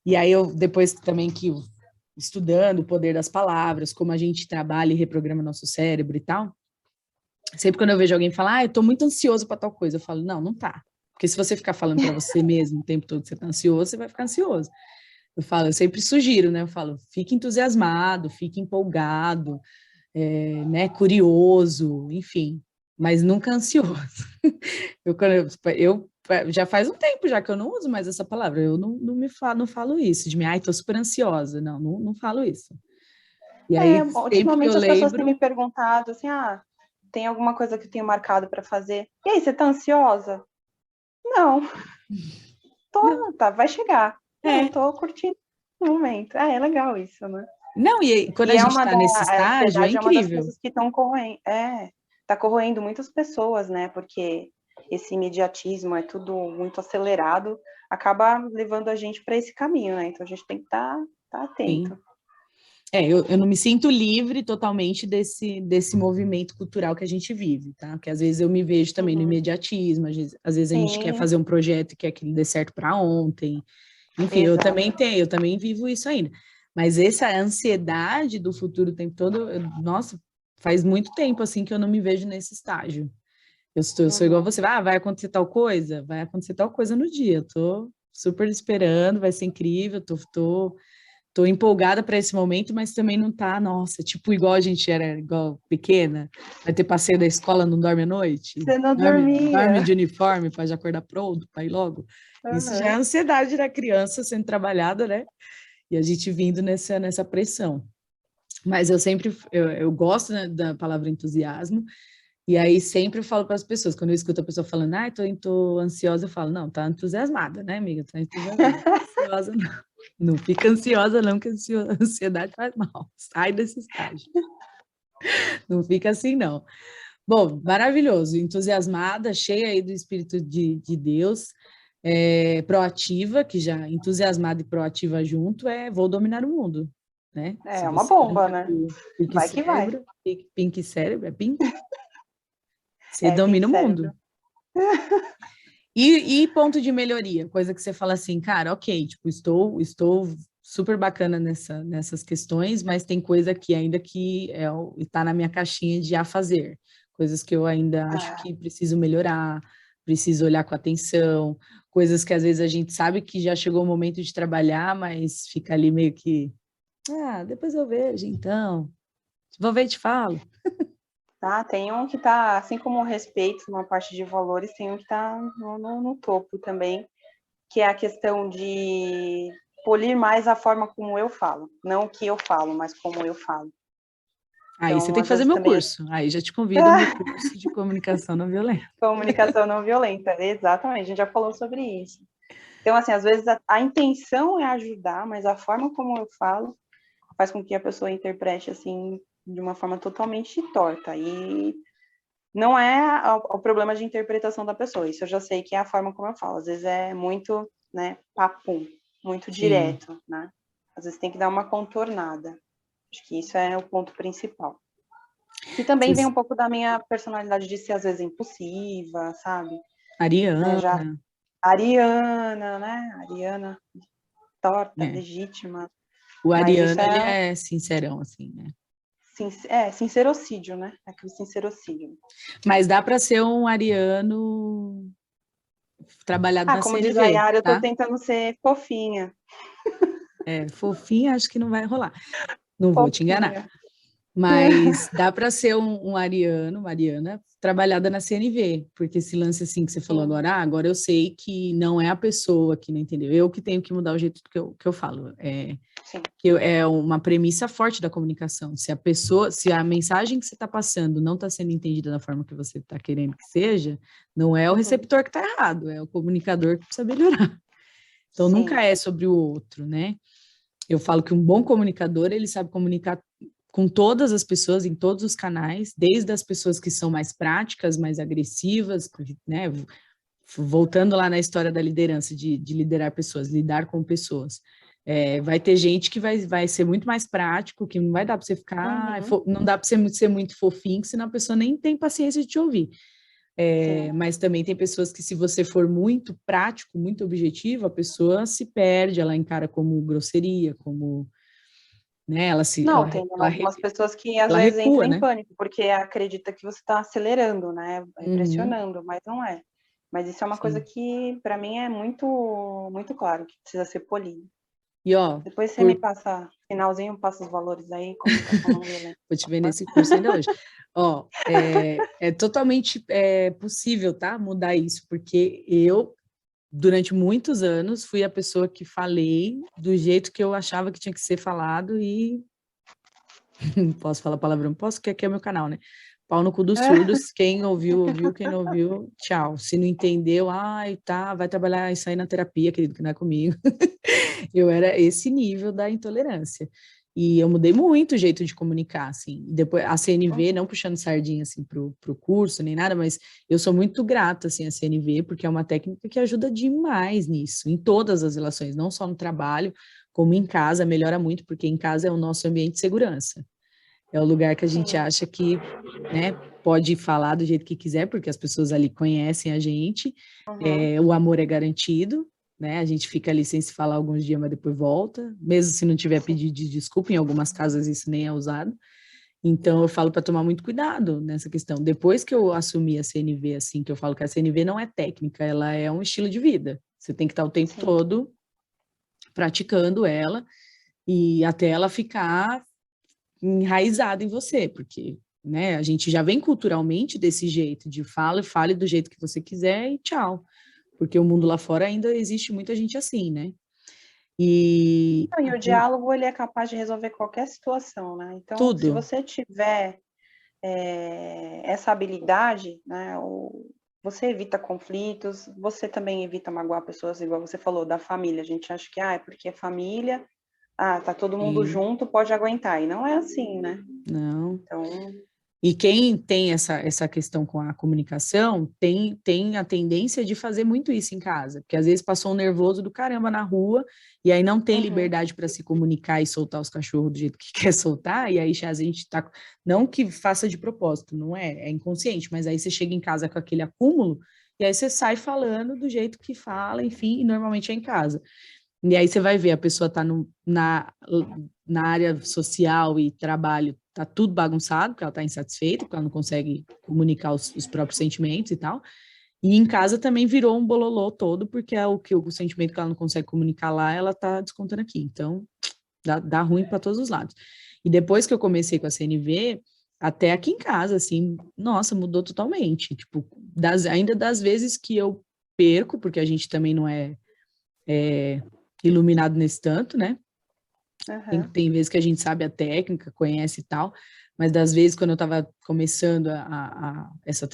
E aí, depois também que estudando o poder das palavras, como a gente trabalha e reprograma nosso cérebro e tal, sempre quando eu vejo alguém falar, eu tô muito ansioso para tal coisa, eu falo, não, não tá. Porque se você ficar falando para você mesmo o tempo todo que você tá ansioso, você vai ficar ansioso. Eu sempre sugiro, né? Eu falo, fique entusiasmado, fique empolgado, né? Curioso, enfim, mas nunca ansioso. Eu já faz um tempo já que eu não uso mais essa palavra. Eu não falo isso de mim, tô super ansiosa. Não falo isso. E aí, sempre que eu Ultimamente as pessoas têm me lembro, perguntado assim, tem alguma coisa que eu tenho marcado para fazer? E aí, você tá ansiosa? Não, não, tá, vai chegar. Não, é, tô curtindo o momento. É legal isso, né? Não, e aí, quando E a gente está nesse a estágio, é ansiedade é uma das incrível. coisas que estão corroendo, tá corroendo muitas pessoas, né? Porque esse imediatismo é tudo muito acelerado, acaba levando a gente para esse caminho, né? Então a gente tem que tá Sim. atento. Eu não me sinto livre totalmente desse movimento cultural que a gente vive, tá? Porque às vezes eu me vejo também no Uhum. imediatismo, às vezes a gente quer Sim, fazer um projeto e quer que ele dê certo para ontem. Enfim, exato. eu também vivo isso ainda. Mas essa ansiedade do futuro o tempo todo, nossa, faz muito tempo assim que eu não me vejo nesse estágio. Eu sou igual a Uhum. você, vai acontecer tal coisa? Vai acontecer tal coisa no dia. Eu tô super esperando, vai ser incrível, tô empolgada para esse momento, mas também não tá, nossa, tipo, igual a gente era, igual pequena, vai ter passeio da escola, não dorme à noite, Você não dorme dormia. de uniforme para já acordar pronto, para ir logo. Isso já é a Uhum. ansiedade da criança sendo trabalhada, né? E a gente vindo nessa pressão. Mas eu gosto, né, da palavra entusiasmo, e aí sempre eu falo para as pessoas, quando eu escuto a pessoa falando, tô ansiosa, eu falo, não, tá entusiasmada, né, amiga? Tá entusiasmada, não tá ansiosa, não. Não fica ansiosa, não, que a ansiedade faz mal. Sai desse estágio. Não fica assim, não. Bom, maravilhoso, entusiasmada, cheia aí do Espírito de Deus, proativa, que já entusiasmada e proativa junto, vou dominar o mundo, né? Se É uma você bomba, brinca né? com Pink Vai que vai. Cérebro, Pink Cérebro, é Pink? Você É, Pink domina o mundo. Cérebro. E ponto de melhoria, coisa que você fala assim, cara, ok, tipo, estou super bacana nessas questões, mas tem coisa que ainda que está na minha caixinha de a fazer, coisas que eu ainda acho Ah, que preciso melhorar, preciso olhar com atenção, coisas que às vezes a gente sabe que já chegou o momento de trabalhar, mas fica ali meio que, depois eu vejo, então, vou ver e te falo. tá, tem um que tá, assim como o respeito, uma parte de valores, tem um que tá no topo também, que é a questão de polir mais a forma como eu falo. Não o que eu falo, mas como eu falo. Aí você Então, tem que às fazer vezes meu também curso, aí já te convido ao meu curso de comunicação não violenta. comunicação não violenta, exatamente, a gente já falou sobre isso. Então, assim, às vezes a intenção é ajudar, mas a forma como eu falo faz com que a pessoa interprete, assim, de uma forma totalmente torta. E não é o problema de interpretação da pessoa, isso eu já sei que é a forma como eu falo. Às vezes é muito, né, papum, muito Sim. direto, né? Às vezes tem que dar uma contornada. Acho que isso é o ponto principal. Que também vem um pouco da minha personalidade de ser, às vezes, impulsiva, sabe? Né, já Ariana, ariana, né? Ariana torta, né? legítima. O Mas isso Ariano, ele é, é sincerão, assim, né? sincerocídio, né? Aquele sincerocídio. Mas dá para ser um ariano trabalhado Ah, na como diz a CNV, Yara, eu tô tá? tentando ser fofinha. Fofinho, acho que não vai rolar. Não vou te enganar. Fofinha. Mas dá para ser um ariano, uma ariana, trabalhada na CNV, porque esse lance assim que você falou Sim, agora, agora eu sei que não é a pessoa que não entendeu, eu que tenho que mudar o jeito que eu falo. sim. É uma premissa forte da comunicação. Se a mensagem que você está passando não está sendo entendida da forma que você está querendo que seja, não é o Uhum. receptor que está errado, é o comunicador que precisa melhorar. Então, nunca Sim. é sobre o outro, né? Eu falo que um bom comunicador, ele sabe comunicar com todas as pessoas, em todos os canais, desde as pessoas que são mais práticas, mais agressivas, né? Voltando lá na história da liderança, de liderar pessoas, lidar com pessoas. Vai ter gente que vai ser muito mais prático, que não vai dar para você ficar, Uhum. não dá para você ser muito fofinho, senão a pessoa nem tem paciência de te ouvir. Sim. Mas também tem pessoas que, se você for muito prático, muito objetivo, a pessoa se perde, ela encara como grosseria, como, né, Não, tem algumas pessoas que às ela vezes entram recua, em né? pânico, porque acredita que você está acelerando, né? Uhum, Pressionando, mas não é. Mas isso é uma coisa sim. que, para mim, é muito, muito claro, que precisa ser polido. E ó, Depois você me por passa, finalzinho, passa os valores aí, comunicação não violenta, vou te por ver favor. nesse curso ainda hoje. Ó, é totalmente possível, tá? Mudar isso, porque eu, durante muitos anos, fui a pessoa que falei do jeito que eu achava que tinha que ser falado e não posso falar palavrão, posso, que aqui é meu canal, né? Pau no cu dos surdos, quem ouviu, ouviu, quem não ouviu, tchau. Se não entendeu, ai, tá, vai trabalhar isso aí na terapia, querido, que não é comigo. Eu era esse nível da intolerância. E eu mudei muito o jeito de comunicar, assim. Depois, a CNV, não puxando sardinha, assim, pro curso, nem nada, mas eu sou muito grata, assim, à CNV, porque é uma técnica que ajuda demais nisso, em todas as relações, não só no trabalho, como em casa, melhora muito, porque em casa é o nosso ambiente de segurança. É o lugar que a gente Sim. acha que, né, pode falar do jeito que quiser, porque as pessoas ali conhecem a gente, Uhum. o amor é garantido, né? A gente fica ali sem se falar alguns dias, mas depois volta, mesmo se não tiver Sim. pedido de desculpa, em algumas casas isso nem é usado. Então eu falo para tomar muito cuidado nessa questão. Depois que eu assumi a CNV, assim, que eu falo que a CNV não é técnica, ela é um estilo de vida. Você tem que estar o tempo Sim. todo praticando ela e até ela ficar enraizada em você, porque, né, a gente já vem culturalmente desse jeito, de fale do jeito que você quiser e tchau. Porque o mundo lá fora ainda existe muita gente assim, né? E Não, e o diálogo, ele é capaz de resolver qualquer situação, né? Então, se tudo, você tiver essa habilidade, né, você evita conflitos, você também evita magoar pessoas, igual você falou, da família. A gente acha que, é porque é família, tá todo mundo e junto, pode aguentar. E não é assim, né? não. Então, E quem tem essa questão com a comunicação tem a tendência de fazer muito isso em casa, porque às vezes passou um nervoso do caramba na rua e aí não tem uhum, liberdade para se comunicar e soltar os cachorros do jeito que quer soltar, e aí já a gente tá. Não que faça de propósito, não é, é inconsciente, mas aí você chega em casa com aquele acúmulo e aí você sai falando do jeito que fala, enfim, e normalmente é em casa. E aí você vai ver, a pessoa está na área social e trabalho, tá tudo bagunçado, porque ela está insatisfeita, porque ela não consegue comunicar os próprios sentimentos e tal. E em casa também virou um bololô todo, porque é o sentimento que ela não consegue comunicar lá, ela está descontando aqui. Então, dá ruim para todos os lados. E depois que eu comecei com a CNV, até aqui em casa, assim, nossa, mudou totalmente. Tipo, ainda das vezes que eu perco, porque a gente também não é iluminado nesse tanto, né? uhum, Tem vezes que a gente sabe a técnica, conhece e tal, mas das vezes quando eu estava começando essa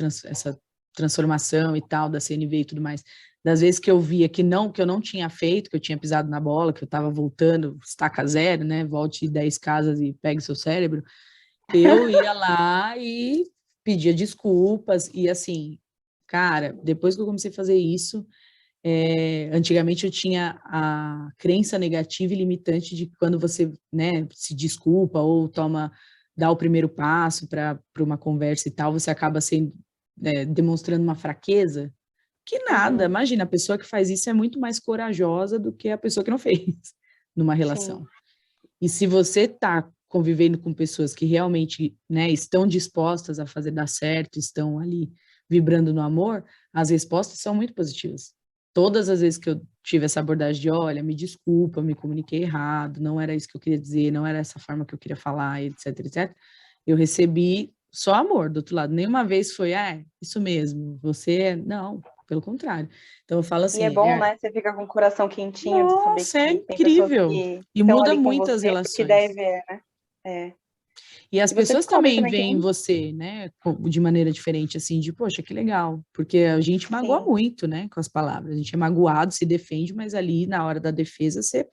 transformação e tal, da CNV e tudo mais, das vezes que eu via que eu não tinha feito, que eu tinha pisado na bola, que eu estava voltando, estaca zero, né? Volte 10 casas e pegue seu cérebro, eu ia lá e pedia desculpas, e assim, cara, depois que eu comecei a fazer isso, antigamente eu tinha a crença negativa e limitante de que quando você, né, se desculpa ou dá o primeiro passo para uma conversa e tal, você acaba sendo, demonstrando uma fraqueza. Que nada, uhum, imagina, a pessoa que faz isso é muito mais corajosa do que a pessoa que não fez numa sim, relação. E se você está convivendo com pessoas que realmente, né, estão dispostas a fazer dar certo, estão ali vibrando no amor, as respostas são muito positivas. Todas as vezes que eu tive essa abordagem de, olha, me desculpa, me comuniquei errado, não era isso que eu queria dizer, não era essa forma que eu queria falar, etc, etc, eu recebi só amor do outro lado. Nenhuma vez foi, isso mesmo, não, pelo contrário. Então eu falo e é assim, bom, né? Você fica com o coração quentinho de saber nossa, é que tem pessoas incrível. que E estão muda ali com muitas você porque relações. deve, né? É. E as E você pessoas descobre também também que veem nem. você, né, de maneira diferente, assim, de, poxa, que legal. Porque a gente magoa Sim, muito, né, com as palavras. A gente é magoado, se defende, mas ali, na hora da defesa, você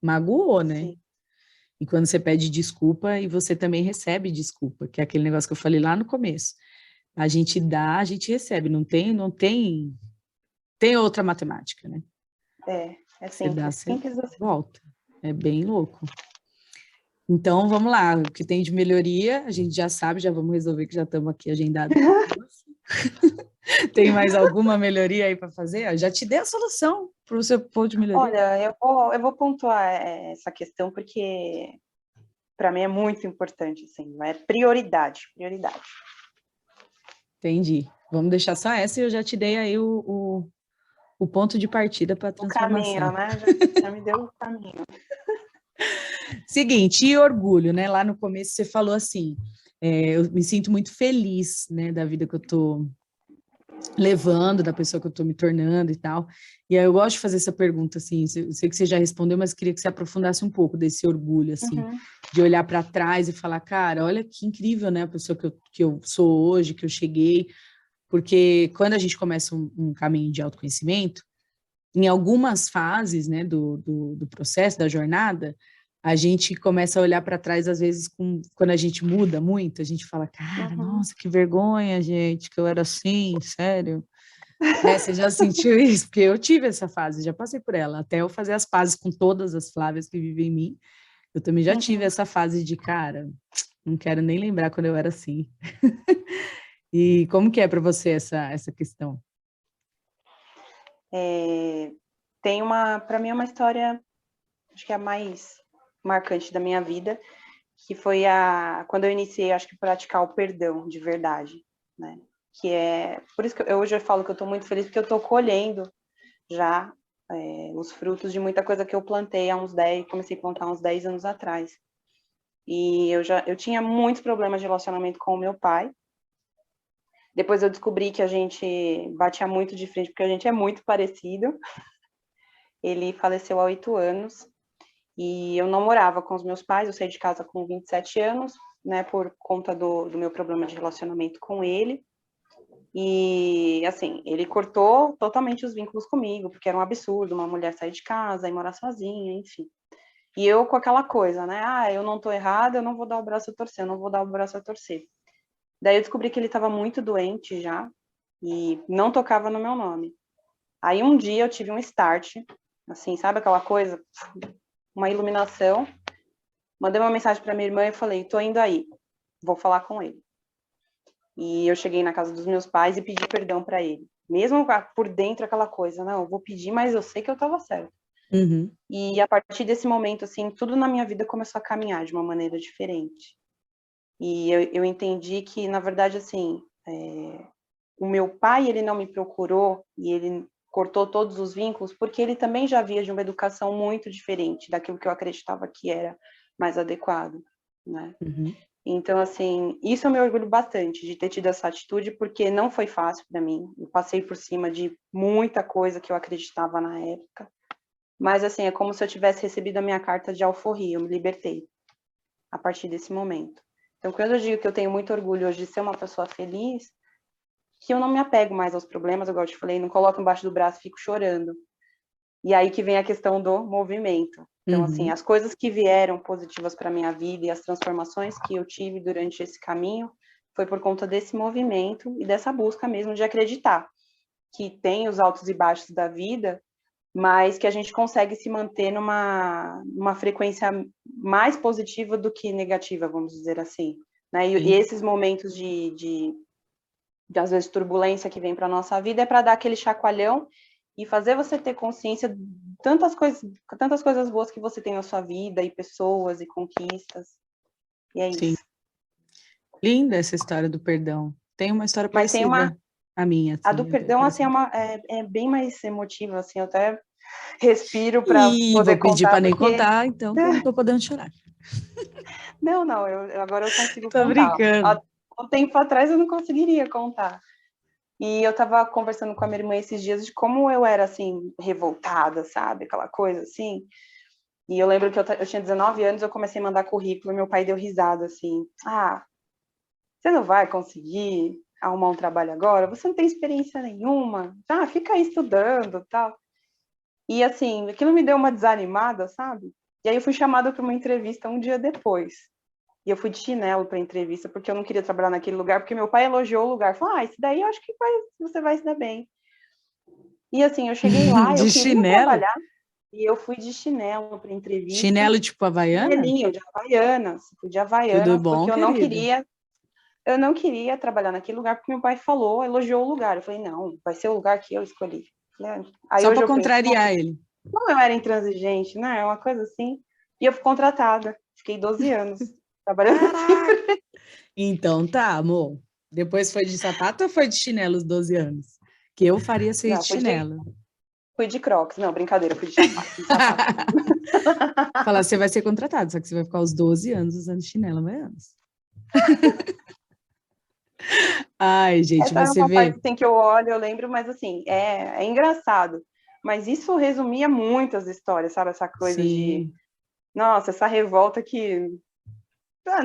magoou, né? sim. E quando você pede desculpa, e você também recebe desculpa, que é aquele negócio que eu falei lá no começo. A gente dá, a gente recebe. Tem outra matemática, né? É Você dá, simples. você Simples assim. volta. É bem louco. Então, vamos lá, o que tem de melhoria, a gente já sabe, já vamos resolver que já estamos aqui agendados para o curso. Tem mais alguma melhoria aí para fazer? Eu já te dei a solução para o seu ponto de melhoria. Olha, eu vou pontuar essa questão porque para mim é muito importante, assim, é prioridade, prioridade. Entendi. Vamos deixar só essa e eu já te dei aí o ponto de partida para a O caminho, transformação. né? Já me deu o caminho. Seguinte, e orgulho, né? Lá no começo você falou assim, eu me sinto muito feliz, né, da vida que eu estou levando, da pessoa que eu estou me tornando e tal. E aí eu gosto de fazer essa pergunta, assim, eu sei que você já respondeu, mas queria que você aprofundasse um pouco desse orgulho, assim, Uhum, de olhar para trás e falar, cara, olha que incrível, né, a pessoa que eu sou hoje, que eu cheguei, porque quando a gente começa um caminho de autoconhecimento, em algumas fases, né, do processo, da jornada, a gente começa a olhar para trás, às vezes, quando a gente muda muito, a gente fala, cara, Uhum. nossa, que vergonha, gente, que eu era assim, sério. Né? Você já sentiu isso? Porque eu tive essa fase, já passei por ela, até eu fazer as pazes com todas as Flávias que vivem em mim, eu também já tive Uhum. essa fase de, cara, não quero nem lembrar quando eu era assim. E como que é para você essa questão? Tem para mim é uma história, acho que é a mais marcante da minha vida, que foi quando eu iniciei, acho que praticar o perdão de verdade, né? Que é, por isso que hoje eu falo que eu estou muito feliz, porque eu estou colhendo já os frutos de muita coisa que eu plantei comecei a plantar uns 10 anos atrás. E eu tinha muitos problemas de relacionamento com o meu pai. Depois eu descobri que a gente batia muito de frente, porque a gente é muito parecido. Ele faleceu há 8 anos e eu não morava com os meus pais, eu saí de casa com 27 anos, né, por conta do meu problema de relacionamento com ele. E, assim, ele cortou totalmente os vínculos comigo, porque era um absurdo uma mulher sair de casa e morar sozinha, enfim. E eu com aquela coisa, né, eu não tô errada, eu não vou dar o braço a torcer, eu não vou dar o braço a torcer. Daí eu descobri que ele estava muito doente já e não tocava no meu nome. Aí um dia eu tive um start, assim, sabe aquela coisa? Uma iluminação. Mandei uma mensagem para minha irmã e falei, tô indo aí, vou falar com ele. E eu cheguei na casa dos meus pais e pedi perdão para ele. Mesmo por dentro aquela coisa, não, eu vou pedir, mas eu sei que eu estava certa. Uhum. E a partir desse momento, assim, tudo na minha vida começou a caminhar de uma maneira diferente. E eu entendi que, na verdade, assim, o meu pai, ele não me procurou e ele cortou todos os vínculos porque ele também já via de uma educação muito diferente daquilo que eu acreditava que era mais adequado, né? Uhum. Então, assim, isso eu me orgulho bastante de ter tido essa atitude, porque não foi fácil para mim. Eu passei por cima de muita coisa que eu acreditava na época. Mas, assim, é como se eu tivesse recebido a minha carta de alforria, eu me libertei a partir desse momento. Então, quando eu digo que eu tenho muito orgulho hoje de ser uma pessoa feliz, que eu não me apego mais aos problemas, igual eu te falei, não coloco embaixo do braço e fico chorando. E aí que vem a questão do movimento. Então, assim, Uhum. as coisas que vieram positivas para minha vida e as transformações que eu tive durante esse caminho foi por conta desse movimento e dessa busca mesmo de acreditar que tem os altos e baixos da vida, mas que a gente consegue se manter numa frequência mais positiva do que negativa, vamos dizer assim. Né? E esses momentos de às vezes, turbulência que vem para a nossa vida é para dar aquele chacoalhão e fazer você ter consciência de tantas coisas boas que você tem na sua vida, e pessoas, e conquistas. E é Sim. isso. Linda essa história do perdão. Tem uma história Mas tem parecida à minha, a do assim, é perdão, assim, parecida. é bem mais emotiva, assim, eu até respiro para E poder vou pedir contar, para nem porque... contar, então, que eu não estou podendo chorar. Não, agora eu consigo Tô contar. brincando. Há um tempo atrás eu não conseguiria contar. E eu estava conversando com a minha irmã esses dias de como eu era, assim, revoltada, sabe? Aquela coisa, assim. E eu lembro que eu tinha 19 anos, eu comecei a mandar currículo, e meu pai deu risada, assim. Você não vai conseguir arrumar um trabalho agora? Você não tem experiência nenhuma. Fica aí estudando, tal. E, assim, aquilo me deu uma desanimada, sabe? E aí eu fui chamada para uma entrevista um dia depois. E eu fui de chinelo para a entrevista, porque eu não queria trabalhar naquele lugar, porque meu pai elogiou o lugar. Falou, esse daí eu acho que você vai se dar bem. E, assim, eu cheguei lá, eu De queria chinelo? trabalhar, e eu fui de chinelo para a entrevista, Chinelo tipo Havaiana? chinelinho fui de Tudo Havaianas, bom, porque querida? eu não queria trabalhar naquele lugar, porque meu pai falou, elogiou o lugar. Eu falei, não, vai ser o lugar que eu escolhi. Aí Só hoje para eu penso, contrariar ele. como eu era intransigente, né? É uma coisa assim. E eu fui contratada, fiquei 12 anos trabalhando assim. Caraca! Então tá, amor. Depois foi de sapato ou foi de chinelo os 12 anos? Que eu faria ser Não, de chinelo. fui de Crocs. Não, brincadeira, fui de sapato. De sapato. Falar, você vai ser contratado, só que você vai ficar os 12 anos usando chinelo Havaianas. Ai, gente, Essa é você uma parte vê. assim, que eu olho, eu lembro, mas assim, é engraçado. Mas isso resumia muitas histórias, sabe? Essa coisa de, Sim, nossa, essa revolta que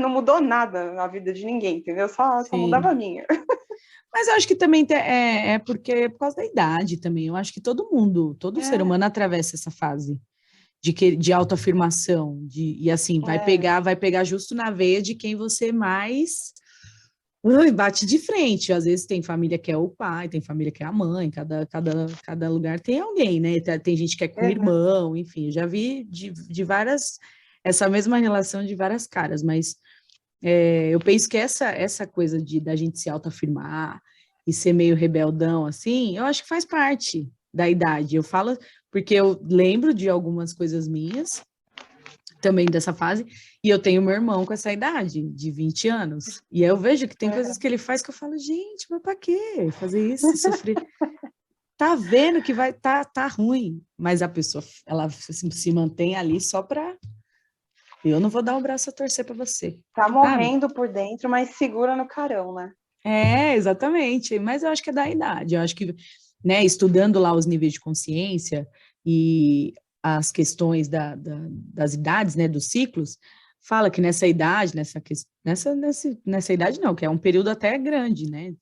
não mudou nada na vida de ninguém, entendeu? Só mudava a sim. minha. Mas eu acho que também é porque é por causa da idade também. Eu acho que todo mundo, todo ser É, humano atravessa essa fase de autoafirmação, e assim, vai pegar justo na veia de quem você mais bate de frente. Às vezes tem família que é o pai, tem família que é a mãe, cada lugar tem alguém, né? Tem gente que é com irmão, enfim, eu já vi de várias, essa mesma relação de várias caras, mas eu penso que essa coisa da gente se autoafirmar e ser meio rebeldão, assim, eu acho que faz parte da idade. Eu falo porque eu lembro de algumas coisas minhas, também dessa fase, e eu tenho meu irmão com essa idade, de 20 anos, e aí eu vejo que tem coisas que ele faz que eu falo, gente, mas pra quê fazer isso, sofrer? Tá vendo que tá ruim, mas a pessoa, ela se mantém ali só pra... Eu não vou dar o braço a torcer pra você. Tá morrendo por dentro, mas segura no carão, né? Exatamente, mas eu acho que é da idade, eu acho que, né, estudando lá os níveis de consciência e as questões das idades, né, dos ciclos, fala que nessa idade, nessa idade não, que é um período até grande, né,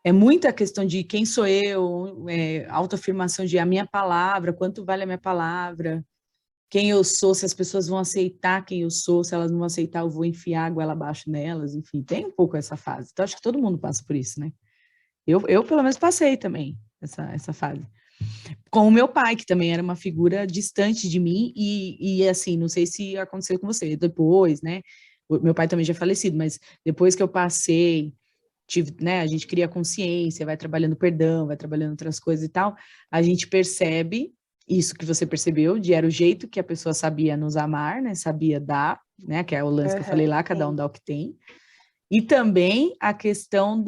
é muita questão de quem sou eu, autoafirmação de a minha palavra, quanto vale a minha palavra, quem eu sou, se as pessoas vão aceitar quem eu sou, se elas não vão aceitar, eu vou enfiar a goela abaixo nelas, enfim, tem um pouco essa fase. Então, acho que todo mundo passa por isso, né? Eu pelo menos, passei também essa fase. Com o meu pai, que também era uma figura distante de mim, e assim, não sei se aconteceu com você, depois, né? Meu pai também já é falecido, mas depois que eu passei, né, a gente cria consciência, vai trabalhando perdão, vai trabalhando outras coisas e tal, a gente percebe isso que você percebeu, era o jeito que a pessoa sabia nos amar, né, sabia dar, né, que é o lance que eu falei lá, cada um dá o que tem, e também a questão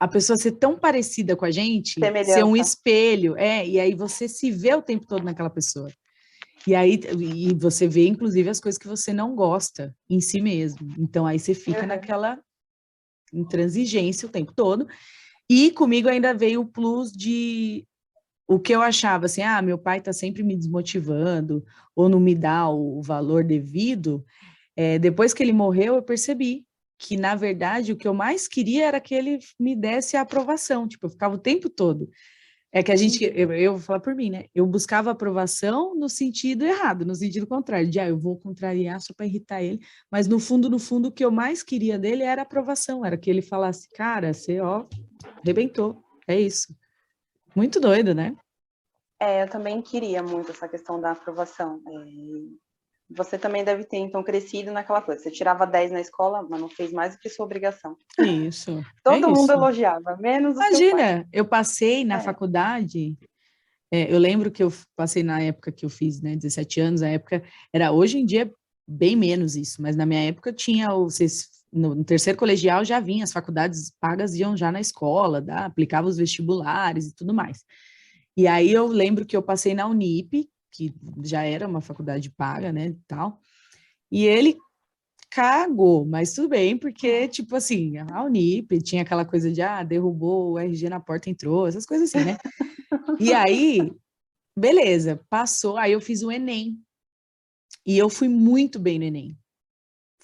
a pessoa ser tão parecida com a gente, ser um espelho, e aí você se vê o tempo todo naquela pessoa. E você vê, inclusive, as coisas que você não gosta em si mesmo. Então, aí você fica naquela intransigência o tempo todo. E comigo ainda veio o plus de o que eu achava, assim, meu pai tá sempre me desmotivando, ou não me dá o valor devido. Depois que ele morreu, eu percebi que, na verdade, o que eu mais queria era que ele me desse a aprovação. Tipo, eu ficava o tempo todo. É que eu vou falar por mim, né? Eu buscava aprovação no sentido errado, no sentido contrário, de eu vou contrariar só para irritar ele, mas no fundo, o que eu mais queria dele era aprovação, era que ele falasse, cara, você, arrebentou, é isso. Muito doido, né? Eu também queria muito essa questão da aprovação. Você também deve ter, então, crescido naquela coisa. Você tirava 10 na escola, mas não fez mais do que sua obrigação. Isso. Todo mundo elogiava, menos o seu pai. Imagina, eu passei na faculdade, eu lembro que eu passei na época que eu fiz, né, 17 anos, a época hoje em dia, bem menos isso, mas na minha época tinha, no terceiro colegial já vinha, as faculdades pagas iam já na escola, aplicava os vestibulares e tudo mais. E aí eu lembro que eu passei na Unip, que já era uma faculdade paga, né, tal, e ele cagou, mas tudo bem, porque, tipo assim, a Unip tinha aquela coisa de, derrubou o RG na porta, entrou, essas coisas assim, né? E aí, beleza, passou, aí eu fiz o Enem, e eu fui muito bem no Enem.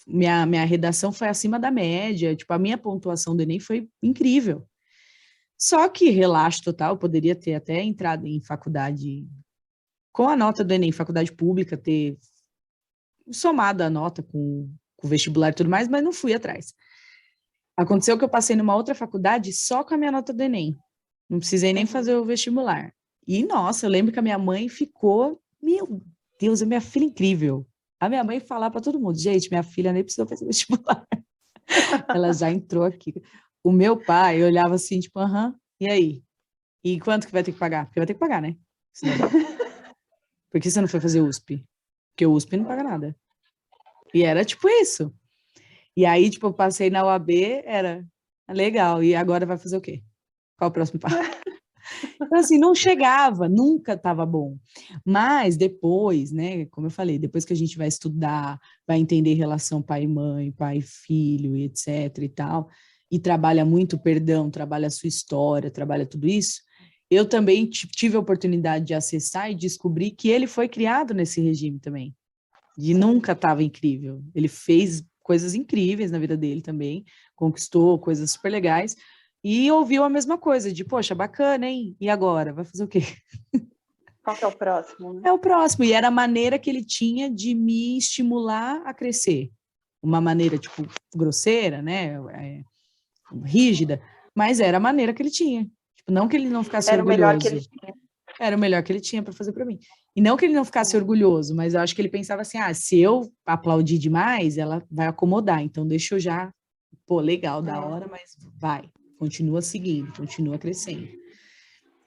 Minha redação foi acima da média, tipo, a minha pontuação do Enem foi incrível. Só que, relaxo total, eu poderia ter até entrado em faculdade, com a nota do Enem, faculdade pública, ter somado a nota com o vestibular e tudo mais, mas não fui atrás. Aconteceu que eu passei numa outra faculdade só com a minha nota do Enem. Não precisei nem fazer o vestibular. E, nossa, eu lembro que a minha mãe ficou, meu Deus, a minha filha é incrível. A minha mãe falava para todo mundo, gente, minha filha nem precisou fazer vestibular. Ela já entrou aqui. O meu pai olhava assim, tipo, e aí? E quanto que vai ter que pagar? Porque vai ter que pagar, né? Por que você não foi fazer USP? Porque o USP não paga nada. E era tipo isso. E aí, tipo, eu passei na UAB, era legal. E agora vai fazer o quê? Qual o próximo passo? Então, assim, não chegava, nunca estava bom. Mas depois, né, como eu falei, depois que a gente vai estudar, vai entender relação pai e mãe, pai e filho, etc e tal, e trabalha muito perdão, trabalha a sua história, trabalha tudo isso, eu também tive a oportunidade de acessar e descobrir que ele foi criado nesse regime também. E nunca estava incrível. Ele fez coisas incríveis na vida dele também, conquistou coisas super legais, e ouviu a mesma coisa, de, poxa, bacana, hein? E agora? Vai fazer o quê? Qual que é o próximo, né? É o próximo, e era a maneira que ele tinha de me estimular a crescer. Uma maneira, tipo, grosseira, né? Rígida, mas era a maneira que ele tinha. Tipo, não que ele não ficasse Era o melhor que orgulhoso. ele tinha. Era o melhor que ele tinha para fazer para mim. E não que ele não ficasse orgulhoso, mas eu acho que ele pensava assim: se eu aplaudir demais, ela vai acomodar. Então, deixa eu já, pô, legal, da hora, mas vai, continua seguindo, continua crescendo.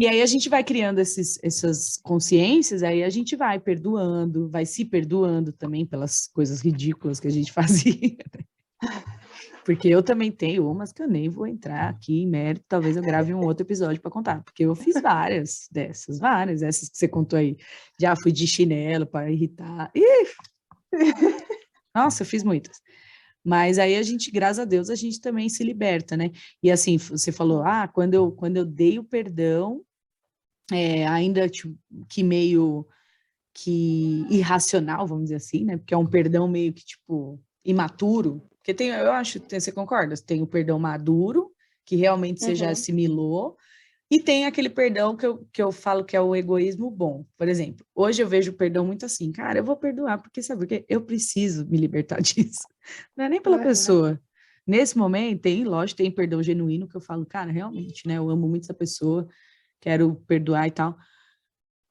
E aí a gente vai criando essas consciências, aí a gente vai perdoando, vai se perdoando também pelas coisas ridículas que a gente fazia. Porque eu também tenho umas que eu nem vou entrar aqui em mérito, talvez eu grave um outro episódio para contar, porque eu fiz várias, essas que você contou aí. Já fui de chinelo para irritar. Nossa, eu fiz muitas. Mas aí a gente, graças a Deus, a gente também se liberta, né? E assim, você falou, quando eu dei o perdão, ainda tipo, que meio que irracional, vamos dizer assim, né? Porque é um perdão meio que, tipo, imaturo. Porque tem, eu acho, você concorda? Tem o perdão maduro, que realmente você já assimilou, e tem aquele perdão que eu falo que é o egoísmo bom. Por exemplo, hoje eu vejo o perdão muito assim, cara, eu vou perdoar, porque sabe por quê? Eu preciso me libertar disso. Não é nem pela pessoa. Nesse momento, lógico, tem perdão genuíno que eu falo, cara, realmente, né? Eu amo muito essa pessoa, quero perdoar e tal.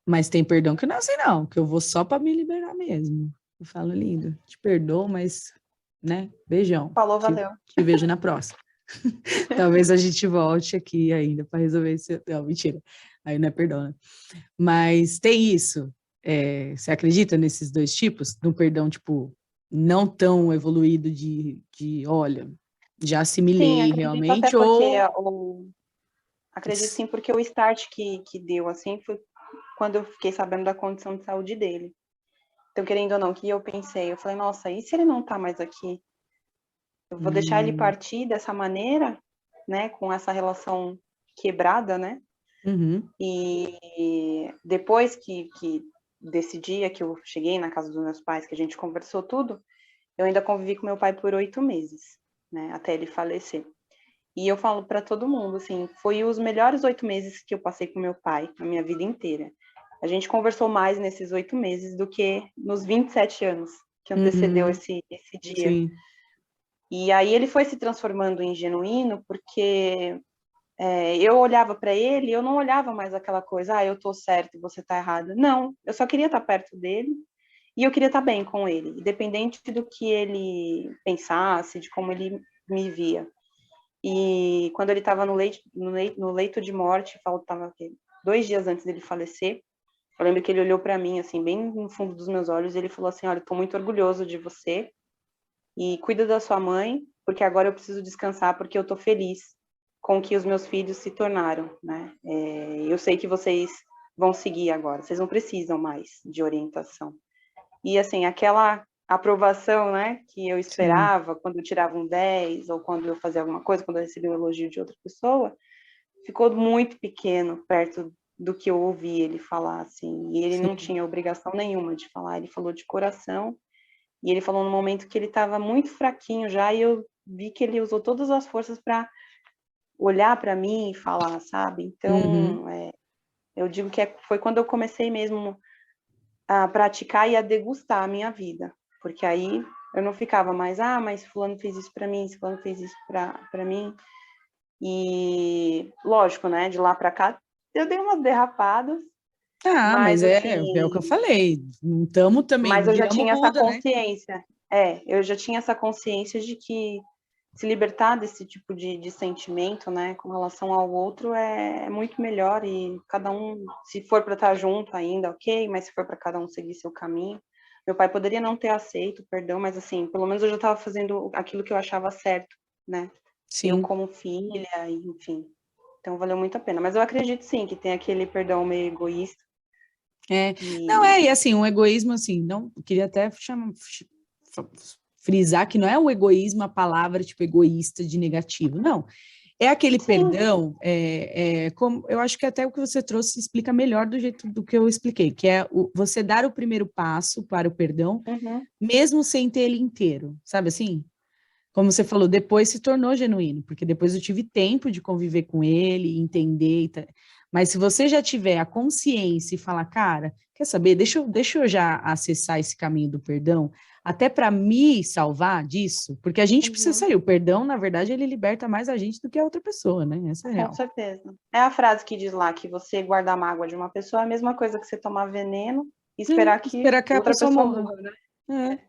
Mas tem perdão que não é assim, não, que eu vou só para me liberar mesmo. Eu falo, lindo, te perdoo, mas, né, beijão. Falou, valeu. Te vejo na próxima. Talvez a gente volte aqui ainda para resolver esse... Não, mentira. Aí não é perdão, né? Mas tem isso. Você acredita nesses dois tipos? No perdão, tipo, não tão evoluído olha, já Sim, assimilei acredito até realmente, porque ou... acredito sim, porque o start que deu assim foi quando eu fiquei sabendo da condição de saúde dele. Então, querendo ou não, que eu pensei, eu falei, nossa, e se ele não tá mais aqui? Eu vou deixar ele partir dessa maneira, né, com essa relação quebrada, né? Uhum. E depois que desse dia que eu cheguei na casa dos meus pais, que a gente conversou tudo, eu ainda convivi com meu pai por 8 meses, né, até ele falecer. E eu falo para todo mundo, assim, foi os melhores 8 meses que eu passei com meu pai, na minha vida inteira. A gente conversou mais nesses 8 meses do que nos 27 anos que antecedeu esse dia. Sim. E aí ele foi se transformando em genuíno, porque eu olhava para ele e eu não olhava mais aquela coisa, eu tô certo e você tá errada. Não, eu só queria estar perto dele e eu queria estar bem com ele, independente do que ele pensasse, de como ele me via. E quando ele estava no leito de morte, faltava 2 dias antes dele falecer, eu lembro que ele olhou para mim, assim, bem no fundo dos meus olhos, e ele falou assim, olha, estou muito orgulhoso de você e cuida da sua mãe, porque agora eu preciso descansar, porque eu estou feliz com o que os meus filhos se tornaram, né? Eu sei que vocês vão seguir agora, vocês não precisam mais de orientação. E, assim, aquela aprovação, né, que eu esperava quando eu tirava um 10 ou quando eu fazia alguma coisa, quando eu recebia um elogio de outra pessoa, ficou muito pequeno perto do que eu ouvi ele falar, assim. E ele não tinha obrigação nenhuma de falar, ele falou de coração. E ele falou no momento que ele estava muito fraquinho já, e eu vi que ele usou todas as forças para olhar para mim e falar, sabe? Então, eu digo que foi quando eu comecei mesmo a praticar e a degustar a minha vida, porque aí eu não ficava mais, mas fulano fez isso para mim, fulano fez isso para mim. E lógico, né, de lá para cá eu dei umas derrapadas, Mas mas é o que eu assim, falei. Não estamos também, mas não eu já viramos tinha essa Buda, né? consciência. Eu já tinha essa consciência de que se libertar desse tipo de sentimento, né, com relação ao outro é muito melhor, e cada um, se for para estar junto ainda, ok, mas se for para cada um seguir seu caminho. Meu pai poderia não ter aceito o perdão, mas assim, pelo menos eu já estava fazendo aquilo que eu achava certo, né? Eu Sim. como filha, enfim. Então valeu muito a pena. Mas eu acredito sim que tem aquele perdão meio egoísta. Não, e assim, um egoísmo, assim, não, queria até frisar que não é o egoísmo a palavra, tipo, egoísta de negativo, não. É aquele perdão, como, eu acho que até o que você trouxe explica melhor do jeito do que eu expliquei, que é você dar o primeiro passo para o perdão, mesmo sem ter ele inteiro, sabe assim? Como você falou, depois se tornou genuíno, porque depois eu tive tempo de conviver com ele, entender, Mas se você já tiver a consciência e falar, cara, quer saber, deixa eu já acessar esse caminho do perdão, até para me salvar disso, porque a gente precisa Uhum. sair. O perdão, na verdade, ele liberta mais a gente do que a outra pessoa, né? Essa é a Com real. certeza. É a frase que diz lá que você guardar mágoa de uma pessoa é a mesma coisa que você tomar veneno e esperar que Esperar que a outra pessoa pessoa morra. morra, né? É.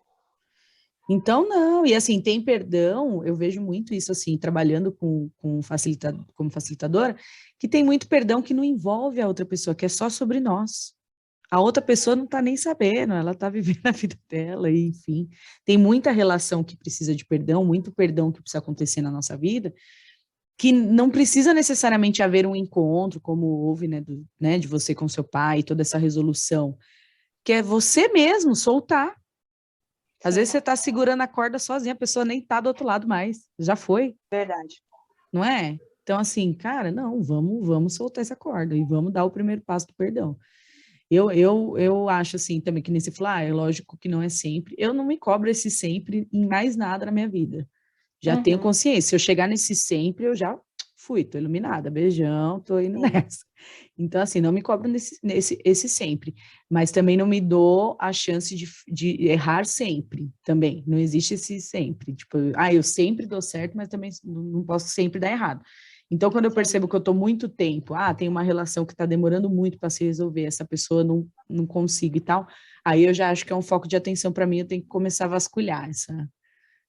Então, não, e assim, tem perdão, eu vejo muito isso, assim, trabalhando como facilitadora, que tem muito perdão que não envolve a outra pessoa, que é só sobre nós. A outra pessoa não está nem sabendo, ela está vivendo a vida dela, e, enfim. Tem muita relação que precisa de perdão, muito perdão que precisa acontecer na nossa vida, que não precisa necessariamente haver um encontro, como houve, né, de você com seu pai, toda essa resolução, que é você mesmo soltar. Às Sim, vezes você está segurando a corda sozinha, a pessoa nem está do outro lado mais, já foi, verdade. não é? Então, assim, cara, não, vamos soltar essa corda e vamos dar o primeiro passo do perdão. Eu acho assim também que nesse falar, é lógico que não é sempre. Eu não me cobro esse sempre em mais nada na minha vida. Já tenho Uhum, consciência. Se eu chegar nesse sempre, eu já fui, tô iluminada. Beijão, tô indo sim, nessa. Então, assim, não me cobro esse sempre. Mas também não me dou a chance de errar sempre. Também. Não existe esse sempre. Tipo, eu sempre dou certo, mas também não posso sempre dar errado. Então, quando eu sim, percebo que eu estou muito tempo, tem uma relação que está demorando muito para se resolver, essa pessoa não consigo e tal, aí eu já acho que é um foco de atenção para mim, eu tenho que começar a vasculhar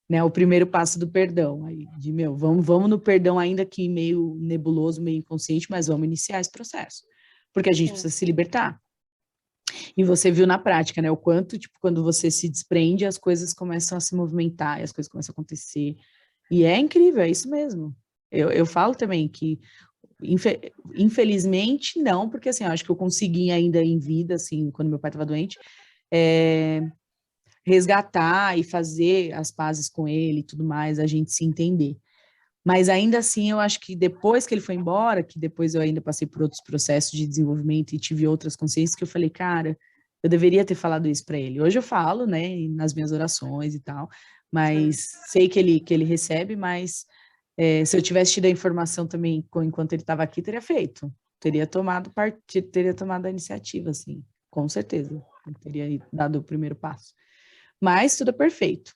né, o primeiro passo do perdão, aí, vamos no perdão ainda que meio nebuloso, meio inconsciente, mas vamos iniciar esse processo, porque a gente sim. precisa se libertar. E você viu na prática, né, o quanto, tipo, quando você se desprende, as coisas começam a se movimentar, e as coisas começam a acontecer, e é incrível, é isso mesmo. Eu falo também que infelizmente, não, porque assim, eu acho que eu consegui ainda em vida, assim, quando meu pai estava doente, é, resgatar e fazer as pazes com ele e tudo mais, a gente se entender. Mas ainda assim, eu acho que depois que ele foi embora, que depois eu ainda passei por outros processos de desenvolvimento e tive outras consciências, que eu falei, cara, eu deveria ter falado isso para ele. Hoje eu falo, né, nas minhas orações e tal, mas sei que ele recebe, mas se eu tivesse tido a informação também enquanto ele estava aqui, teria feito. Teria tomado partido, teria tomado a iniciativa, assim, com certeza. Eu teria dado o primeiro passo. Mas tudo é perfeito.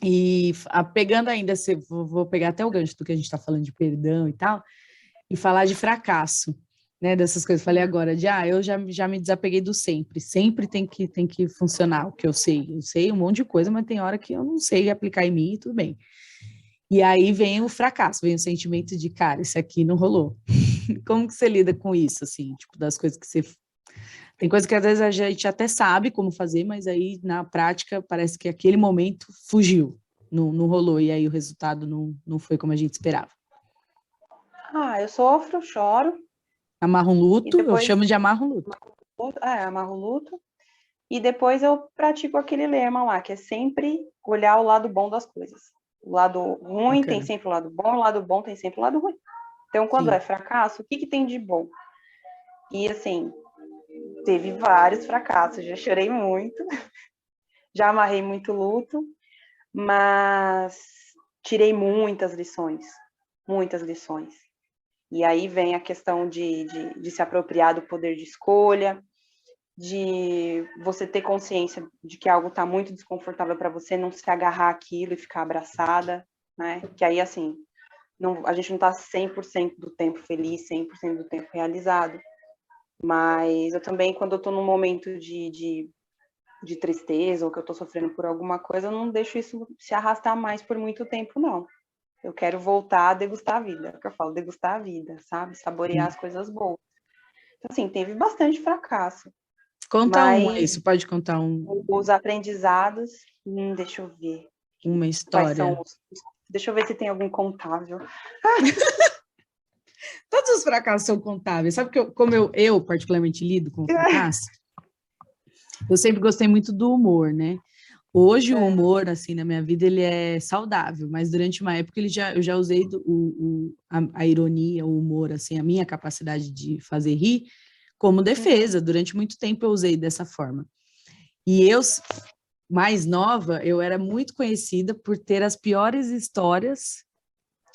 E pegando ainda, vou pegar até o gancho do que a gente está falando de perdão e tal, e falar de fracasso, né? Dessas coisas. Falei agora eu já me desapeguei do sempre. Sempre tem que funcionar o que eu sei. Eu sei um monte de coisa, mas tem hora que eu não sei aplicar em mim e tudo bem. E aí vem o fracasso, vem o sentimento de, cara, isso aqui não rolou. Como que você lida com isso, assim, tipo, das coisas que você... Tem coisa que às vezes a gente até sabe como fazer, mas aí na prática parece que aquele momento fugiu, não rolou, e aí o resultado não foi como a gente esperava. Eu sofro, choro, Amarra um e luto, eu depois chamo de amarra um luto. amarro o luto, e depois eu pratico aquele lema lá, que é sempre olhar o lado bom das coisas. O lado ruim tem Bacana. sempre o lado bom, o lado bom tem sempre o lado ruim. Então, quando é Sim. fracasso, o que tem de bom? E assim, teve vários fracassos, já chorei muito, já amarrei muito luto, mas tirei muitas lições, muitas lições. E aí vem a questão de se apropriar do poder de escolha, de você ter consciência de que algo está muito desconfortável para você, não se agarrar àquilo e ficar abraçada, né? Que aí, assim, a gente não está 100% do tempo feliz, 100% do tempo realizado. Mas eu também, quando eu estou num momento de tristeza ou que eu estou sofrendo por alguma coisa, eu não deixo isso se arrastar mais por muito tempo, não. Eu quero voltar a degustar a vida, é o que eu falo, degustar a vida, sabe? Saborear Sim. as coisas boas. Então, assim, teve bastante fracasso, Conta um aí, mas você pode contar os aprendizados, deixa eu ver uma quais são história. os. Deixa eu ver se tem algum contável. Todos os fracassos são contáveis. Sabe que como eu particularmente lido com o fracasso? Eu sempre gostei muito do humor, né? Hoje o É, humor, assim, na minha vida, ele é saudável, mas durante uma época eu já usei a ironia, o humor, assim, a minha capacidade de fazer rir como uhum, defesa. Durante muito tempo eu usei dessa forma. E eu, mais nova, eu era muito conhecida por ter as piores histórias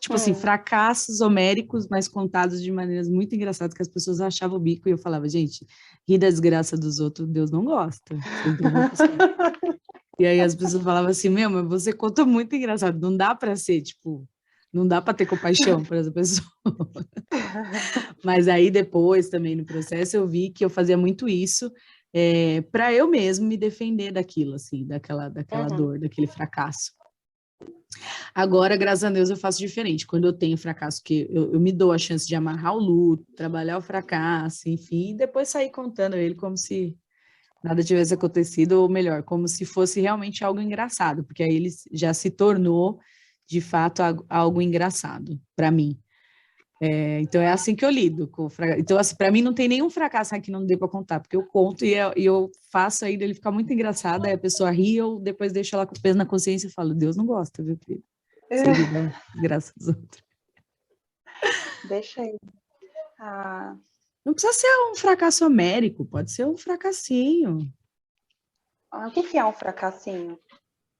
Tipo assim, fracassos homéricos, mas contados de maneiras muito engraçadas, que as pessoas achavam o bico, e eu falava, gente, rir da desgraça dos outros, Deus não gosta. Vocês não vão conseguir. E aí as pessoas falavam assim, meu, mas você conta muito engraçado, não dá para ser, tipo, não dá para ter compaixão por essa pessoa. Mas aí depois, também no processo, eu vi que eu fazia muito isso para eu mesmo me defender daquilo, assim, daquela dor, daquele fracasso. Agora, graças a Deus, eu faço diferente. Quando eu tenho fracasso, que eu me dou a chance de amarrar o luto, trabalhar o fracasso, enfim, e depois sair contando ele como se nada tivesse acontecido, ou melhor, como se fosse realmente algo engraçado, porque aí ele já se tornou, de fato, algo engraçado para mim. Então é assim que eu lido com o fracasso. Então, assim, para mim não tem nenhum fracasso aqui que não dê para contar, porque eu conto e eu faço aí ele ficar muito engraçado, aí a pessoa ri, eu depois deixo ela com o peso na consciência e falo, Deus não gosta, viu, filho? Você ri da desgraça dos outros. Deixa aí. Ah, Não precisa ser um fracasso homérico, pode ser um fracassinho. o que é um fracassinho?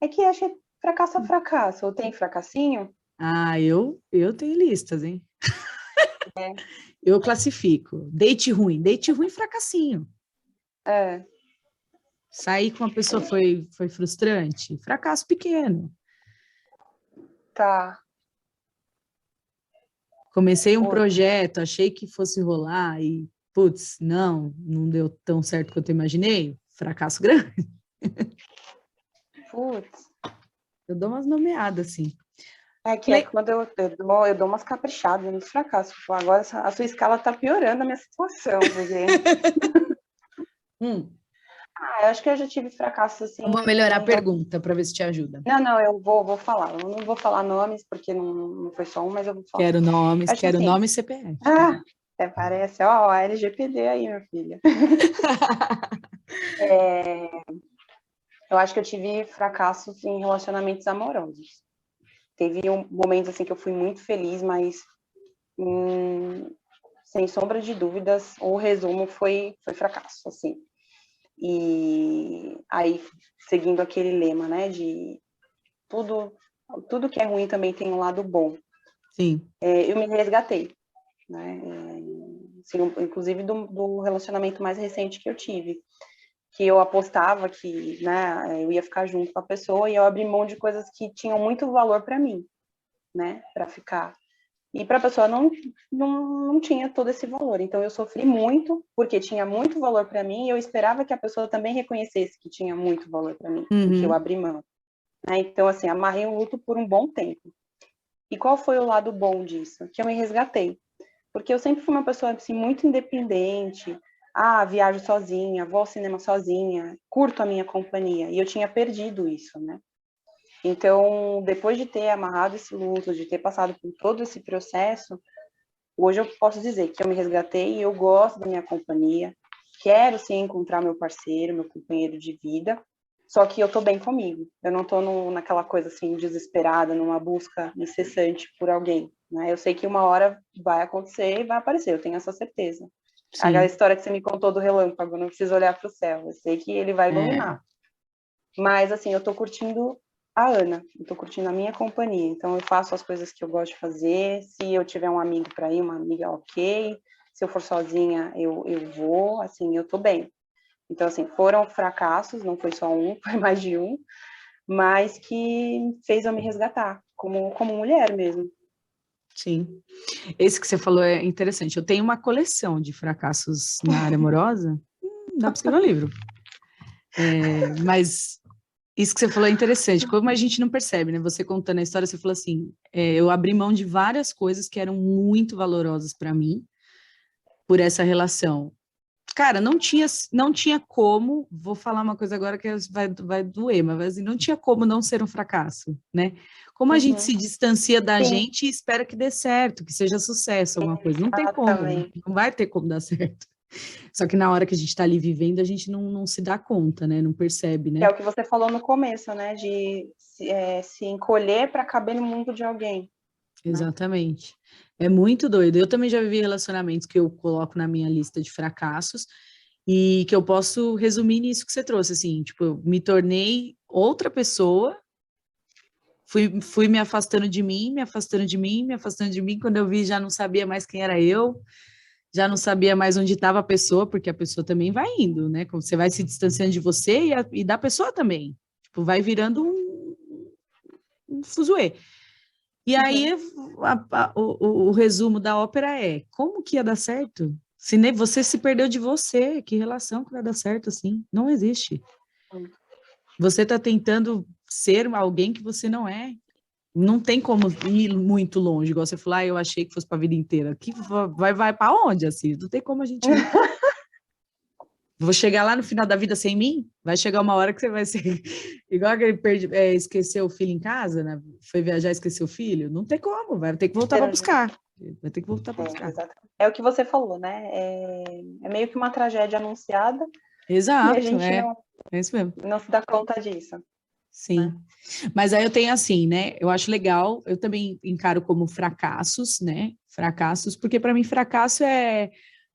É que acho que fracasso é fracasso. Ou tem fracassinho? Ah, eu tenho listas, hein? É. Eu classifico. Date ruim, fracassinho. É, Sair com uma pessoa foi frustrante, fracasso pequeno. tá. Comecei um Putz, projeto, achei que fosse rolar e, putz, não deu tão certo quanto eu imaginei. Fracasso grande. putz. Eu dou umas nomeadas, assim. É que quando eu dou umas caprichadas nos fracassos. Tipo, agora a sua escala tá piorando a minha situação, porque... eu acho que eu já tive fracasso, assim... Eu vou melhorar a pergunta para ver se te ajuda. Não, eu vou falar. Eu não vou falar nomes, porque não foi só um, mas eu vou falar. Quero nomes, Acho quero assim, nome e CPF. Até parece, ó, a LGPD aí, minha filha. Eu acho que eu tive fracassos em relacionamentos amorosos. Teve um momento, assim, que eu fui muito feliz, mas sem sombra de dúvidas, o resumo foi fracasso, assim. E aí, seguindo aquele lema, né, de tudo que é ruim também tem um lado bom. Sim. Eu me resgatei, né, assim, inclusive do relacionamento mais recente que eu tive, que eu apostava que, né, eu ia ficar junto com a pessoa e eu abri mão de coisas que tinham muito valor para mim, né, para ficar. E para a pessoa não tinha todo esse valor. Então eu sofri muito, porque tinha muito valor para mim, e eu esperava que a pessoa também reconhecesse que tinha muito valor para mim, e que eu abri mão. Né? Então, assim, amarrei o luto por um bom tempo. E qual foi o lado bom disso? Que eu me resgatei. Porque eu sempre fui uma pessoa assim, muito independente. Viajo sozinha, vou ao cinema sozinha, curto a minha companhia. E eu tinha perdido isso, né? Então, depois de ter amarrado esse luto, de ter passado por todo esse processo, hoje eu posso dizer que eu me resgatei e eu gosto da minha companhia. Quero sim encontrar meu parceiro, meu companheiro de vida, só que eu tô bem comigo. Eu não tô naquela coisa assim desesperada, numa busca incessante por alguém, né? Eu sei que uma hora vai acontecer e vai aparecer, eu tenho essa certeza. Sim. A história que você me contou do relâmpago, não preciso olhar para o céu, eu sei que ele vai iluminar. Mas assim, eu tô curtindo a Ana, eu tô curtindo a minha companhia, então eu faço as coisas que eu gosto de fazer, se eu tiver um amigo para ir, uma amiga, ok, se eu for sozinha, eu vou, assim, eu tô bem. Então, assim, foram fracassos, não foi só um, foi mais de um, mas que fez eu me resgatar, como mulher mesmo. Sim. Esse que você falou é interessante. Eu tenho uma coleção de fracassos na área amorosa, dá para escrever um livro. Mas isso que você falou é interessante, como a gente não percebe, né? Você contando a história, você falou assim, eu abri mão de várias coisas que eram muito valorosas para mim por essa relação. Cara, não tinha como, vou falar uma coisa agora que vai doer, mas assim, não tinha como não ser um fracasso, né? Como a gente se distancia da gente e espera que dê certo, que seja sucesso, alguma coisa. Não tem como, não vai ter como dar certo. Só que na hora que a gente está ali vivendo, a gente não se dá conta, né? Não percebe, né? É o que você falou no começo, né? De se encolher para caber no mundo de alguém. Exatamente. Né? É muito doido. Eu também já vivi relacionamentos que eu coloco na minha lista de fracassos e que eu posso resumir nisso que você trouxe, assim, tipo, eu me tornei outra pessoa fui me afastando de mim, me afastando de mim, me afastando de mim. Quando eu vi, já não sabia mais quem era eu, já não sabia mais onde estava a pessoa, porque a pessoa também vai indo, né? Como você vai se distanciando de você e da pessoa também. Tipo, vai virando um fuzuê. E aí, o resumo da ópera é, como que ia dar certo? Se nem você se perdeu de você, que relação que vai dar certo assim? Não existe. Você está tentando ser alguém que você não é. Não tem como ir muito longe, igual você falou, eu achei que fosse para a vida inteira. Que vai para onde, assim? Não tem como a gente ir. Vou chegar lá no final da vida sem mim? Vai chegar uma hora que você vai ser igual aquele esqueceu o filho em casa, né? Foi viajar e esqueceu o filho. Não tem como, vai ter que voltar para buscar. Vai ter que voltar para buscar. É o que você falou, né? É meio que uma tragédia anunciada. Exato, e a gente é isso mesmo. Não se dá conta disso. Sim. Né? Mas aí eu tenho assim, né? Eu acho legal, eu também encaro como fracassos, né? Fracassos, porque para mim fracasso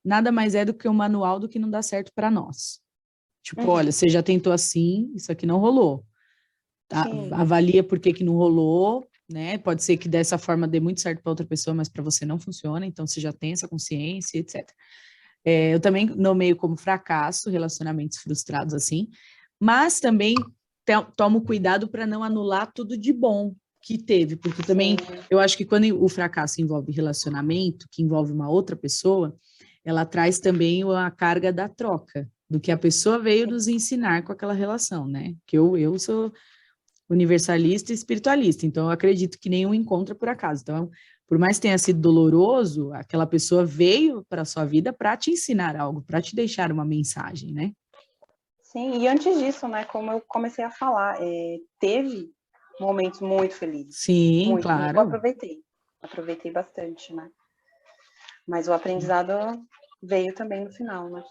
nada mais é do que um manual do que não dá certo para nós. Tipo, olha, você já tentou assim, isso aqui não rolou. Avalia por que não rolou, né? Pode ser que dessa forma dê muito certo para outra pessoa, mas para você não funciona, então você já tem essa consciência, etc. Eu também nomeio como fracasso relacionamentos frustrados assim, mas também tomo cuidado para não anular tudo de bom que teve, porque também eu acho que quando o fracasso envolve relacionamento, que envolve uma outra pessoa, ela traz também a carga da troca, do que a pessoa veio nos ensinar com aquela relação, né? Que eu sou universalista e espiritualista, então eu acredito que nenhum encontro é por acaso. Então, por mais que tenha sido doloroso, aquela pessoa veio para a sua vida para te ensinar algo, para te deixar uma mensagem, né? Sim, e antes disso, né, como eu comecei a falar, teve momentos muito felizes. Sim, muito, claro. Eu aproveitei bastante, né? Mas o aprendizado veio também no final, né?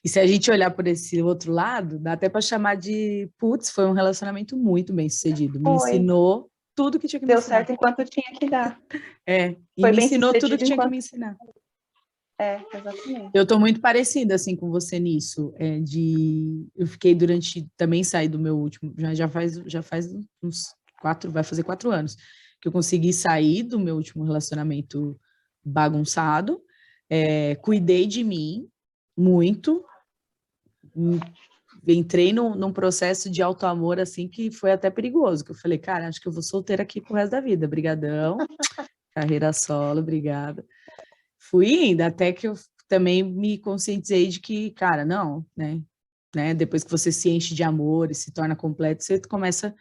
E se a gente olhar por esse outro lado, dá até para chamar de, putz, foi um relacionamento muito bem sucedido. Me ensinou tudo que tinha que me ensinar. Deu certo enquanto tinha que dar. E me ensinou tudo que tinha que me ensinar. Exatamente. Eu estou muito parecida, assim, com você nisso. Eu fiquei também saí do meu último, já faz uns 4, vai fazer 4 anos, que eu consegui sair do meu último relacionamento bagunçado, cuidei de mim muito, entrei num processo de autoamor, assim, que foi até perigoso, que eu falei, cara, acho que eu vou solteira aqui pro resto da vida, brigadão, carreira solo, obrigada. Fui indo, até que eu também me conscientizei de que, cara, não, né? Depois que você se enche de amor e se torna completo, você começa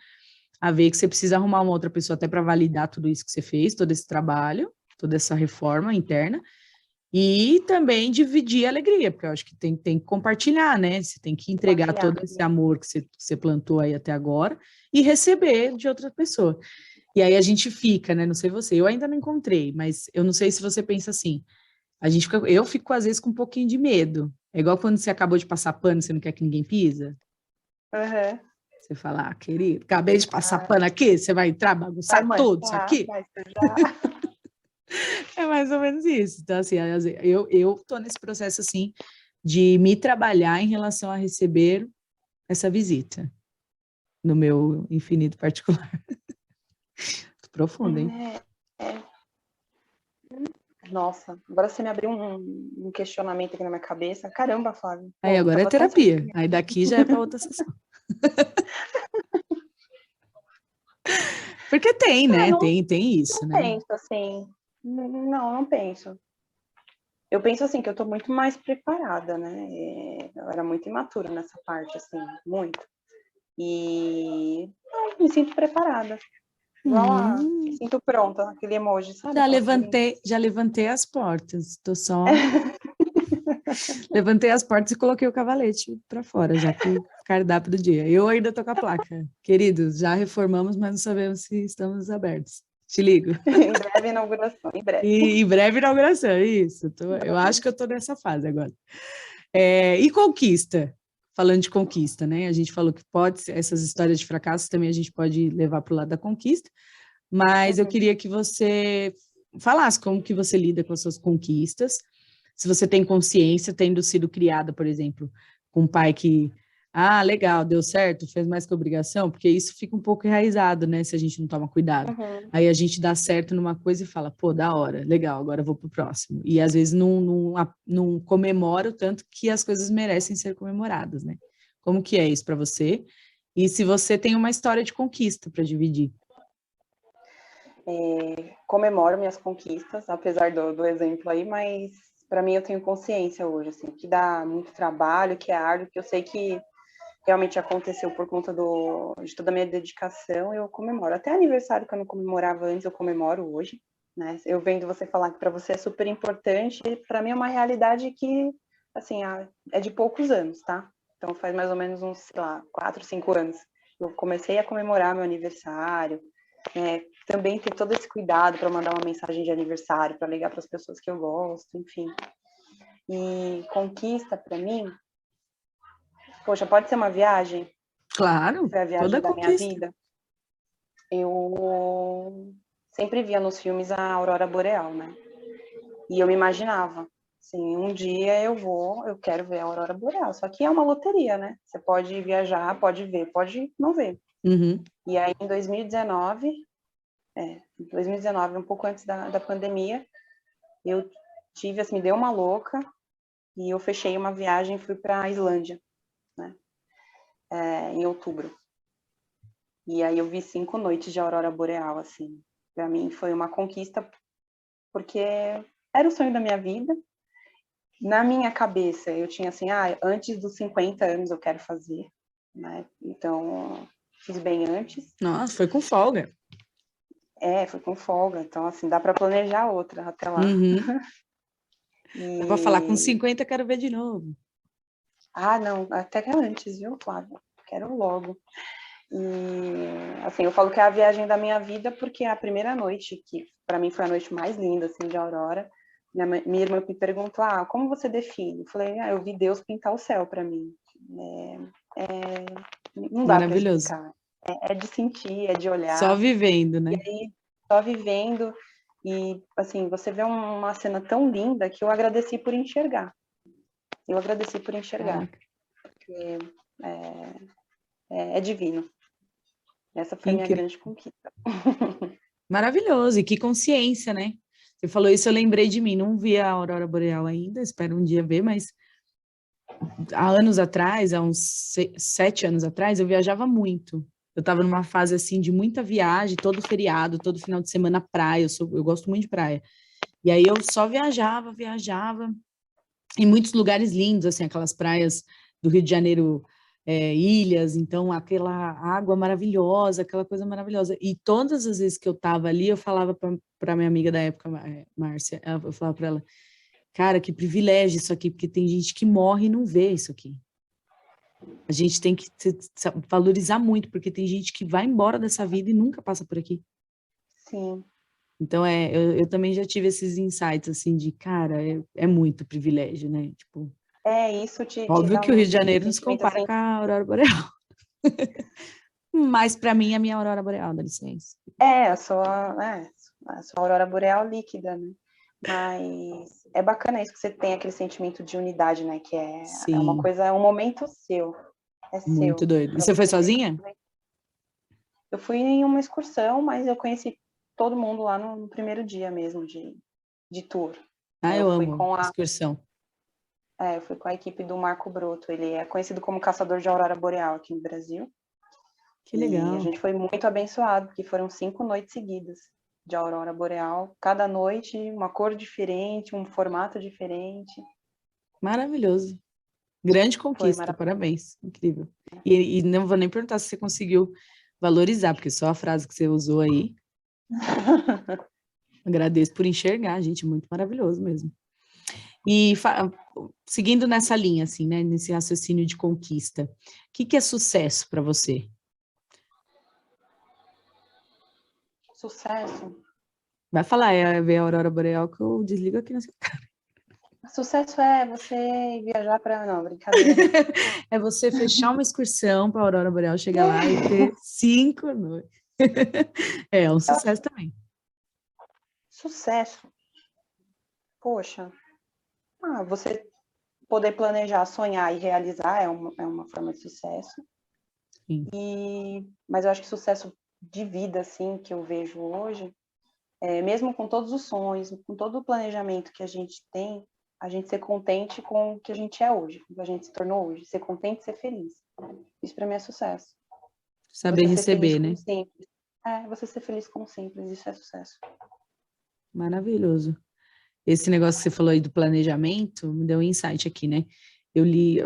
a ver que você precisa arrumar uma outra pessoa até para validar tudo isso que você fez, todo esse trabalho, toda essa reforma interna, e também dividir a alegria, porque eu acho que tem que compartilhar, né? Você tem que entregar todo esse amor que você plantou aí até agora e receber de outra pessoa. E aí a gente fica, né? Não sei você, eu ainda não encontrei, mas eu não sei se você pensa assim. Eu fico, às vezes, com um pouquinho de medo. É igual quando você acabou de passar pano e você não quer que ninguém pisa. Uhum. Você fala, querido, acabei de passar pano aqui, você vai entrar, bagunçar tudo isso aqui? É mais ou menos isso. Então, assim, eu tô nesse processo, assim, de me trabalhar em relação a receber essa visita no meu infinito particular. Profundo, hein? Nossa, agora você me abriu um questionamento aqui na minha cabeça. Caramba, Flávio. Aí agora é terapia. Aí daqui já é para outra sessão. Porque tem, né? Tem isso, né? Não penso assim. Não penso. Eu penso assim, que eu tô muito mais preparada, né? Eu era muito imatura nessa parte, assim, muito. E me sinto preparada. Igual me sinto pronta, aquele emoji, sabe? Já levantei as portas, tô só... Levantei as portas e coloquei o cavalete para fora, já que o cardápio do dia. Eu ainda tô com a placa. Queridos, já reformamos, mas não sabemos se estamos abertos. Te ligo. Em breve inauguração, em breve. Em breve inauguração, isso. Eu acho que eu tô nessa fase agora. E conquista? Falando de conquista, né? A gente falou que essas histórias de fracasso também a gente pode levar para o lado da conquista, mas eu queria que você falasse como que você lida com as suas conquistas, se você tem consciência, tendo sido criada, por exemplo, com um pai que Ah, legal, deu certo, fez mais que obrigação, porque isso fica um pouco enraizado, né, se a gente não toma cuidado. Uhum. Aí a gente dá certo numa coisa e fala, pô, da hora, legal, agora eu vou pro próximo. E às vezes não comemora o tanto que as coisas merecem ser comemoradas, né? Como que é isso para você? E se você tem uma história de conquista para dividir? Comemoro minhas conquistas, apesar do exemplo aí, mas para mim eu tenho consciência hoje, assim, que dá muito trabalho, que é árduo, que eu sei que realmente aconteceu por conta de toda a minha dedicação, eu comemoro. Até aniversário que eu não comemorava antes, eu comemoro hoje, né? Eu vendo você falar que para você é super importante, para mim é uma realidade que, assim, é de poucos anos, tá? Então faz mais ou menos uns, sei lá, 4, 5 anos. Eu comecei a comemorar meu aniversário, também ter todo esse cuidado para mandar uma mensagem de aniversário, para ligar para as pessoas que eu gosto, enfim. E conquista para mim, poxa, pode ser uma viagem, que Claro, foi a toda viagem da minha conquista. vida. Eu sempre via nos filmes a aurora boreal, né? E eu me imaginava, assim, um dia eu quero ver a aurora boreal. Só que é uma loteria, né? Você pode viajar, pode ver, pode não ver. Uhum. E aí, em 2019, um pouco antes da pandemia, eu tive, assim, me deu uma louca e eu fechei uma viagem e fui para a Islândia, né? Em outubro. E aí eu vi 5 noites de aurora boreal, assim. Para mim foi uma conquista porque era o sonho da minha vida. Na minha cabeça, eu tinha assim, antes dos 50 anos eu quero fazer, né? Então, fiz bem antes. Nossa, foi com folga. Foi com folga. Então, assim, dá para planejar outra até lá. Uhum. Dá para falar, com E 50 quero ver de novo. não, até que antes, viu, Flávia? Quero logo. E assim, eu falo que é a viagem da minha vida porque é a primeira noite, que para mim foi a noite mais linda assim de aurora, minha irmã me perguntou: como você define? Eu falei: eu vi Deus pintar o céu para mim. Não dá para Maravilhoso. explicar. É de sentir, é de Só olhar. vivendo, E né? aí, só vivendo, e assim, você vê uma cena tão linda que eu agradeci por enxergar. Eu agradeci por enxergar, Caraca, porque é divino. Essa que foi a minha incrível. grande conquista. Maravilhoso, e que consciência, né? Você falou isso, eu lembrei de mim. Não vi a aurora boreal ainda, espero um dia ver, mas há anos atrás, há uns 7 anos atrás, eu viajava muito. Eu estava numa fase assim de muita viagem, todo feriado, todo final de semana praia. Eu gosto muito de praia. E aí eu só viajava, viajava em muitos lugares lindos, assim, aquelas praias do Rio de Janeiro, ilhas, então aquela água maravilhosa, aquela coisa maravilhosa. E todas as vezes que eu estava ali, eu falava para minha amiga da época, Márcia, eu falava para ela, cara, que privilégio isso aqui, porque tem gente que morre e não vê isso aqui. A gente tem que valorizar muito, porque tem gente que vai embora dessa vida e nunca passa por aqui. Sim. Então, eu também já tive esses insights, assim, de, cara, é muito privilégio, né? Tipo, Isso te óbvio dá que o Rio de um Janeiro não se sentimento compara assim. com a Aurora Boreal, mas para mim é a minha Aurora Boreal, dá licença. A sua aurora boreal líquida, né? Mas é bacana isso que você tem aquele sentimento de unidade, né? Que é uma Sim, coisa, é um momento seu. É muito seu. doido. E Pra você foi você. sozinha? Eu fui em uma excursão, mas eu conheci todo mundo lá no primeiro dia mesmo de tour. Ah, Eu eu fui amo com a, excursão. eu fui com a equipe do Marco Broto. Ele é conhecido como caçador de aurora boreal aqui no Brasil. Que E a legal. gente foi muito abençoado, porque foram 5 noites seguidas de aurora boreal. Cada noite, uma cor diferente, um formato diferente. Maravilhoso. Grande Foi conquista, maravilhoso. parabéns. Incrível. E não vou nem perguntar se você conseguiu valorizar, porque só a frase que você usou aí, agradeço por enxergar, gente, muito maravilhoso mesmo. E seguindo nessa linha, assim, né, nesse raciocínio de conquista, o que é sucesso para você? Sucesso. Vai falar, é ver a aurora boreal que eu desligo aqui na sua cara. Sucesso é você viajar para. Não, brincadeira. É você fechar uma excursão para a aurora boreal, chegar lá e ter 5 noites. É um Eu acho sucesso também. sucesso. Poxa. Você. poder planejar, sonhar e realizar é uma forma de sucesso. Sim. Mas eu acho que sucesso de vida, assim, que eu vejo hoje, mesmo com todos os sonhos, com todo o planejamento que a gente tem, a gente ser contente com o que a gente é hoje, o que a gente se tornou hoje, ser contente e ser feliz. Isso para mim é sucesso. Saber Você ser feliz receber, com né? o simples. Você ser feliz com o simples, isso é sucesso. Maravilhoso. Esse negócio que você falou aí do planejamento me deu um insight aqui, né? Eu li,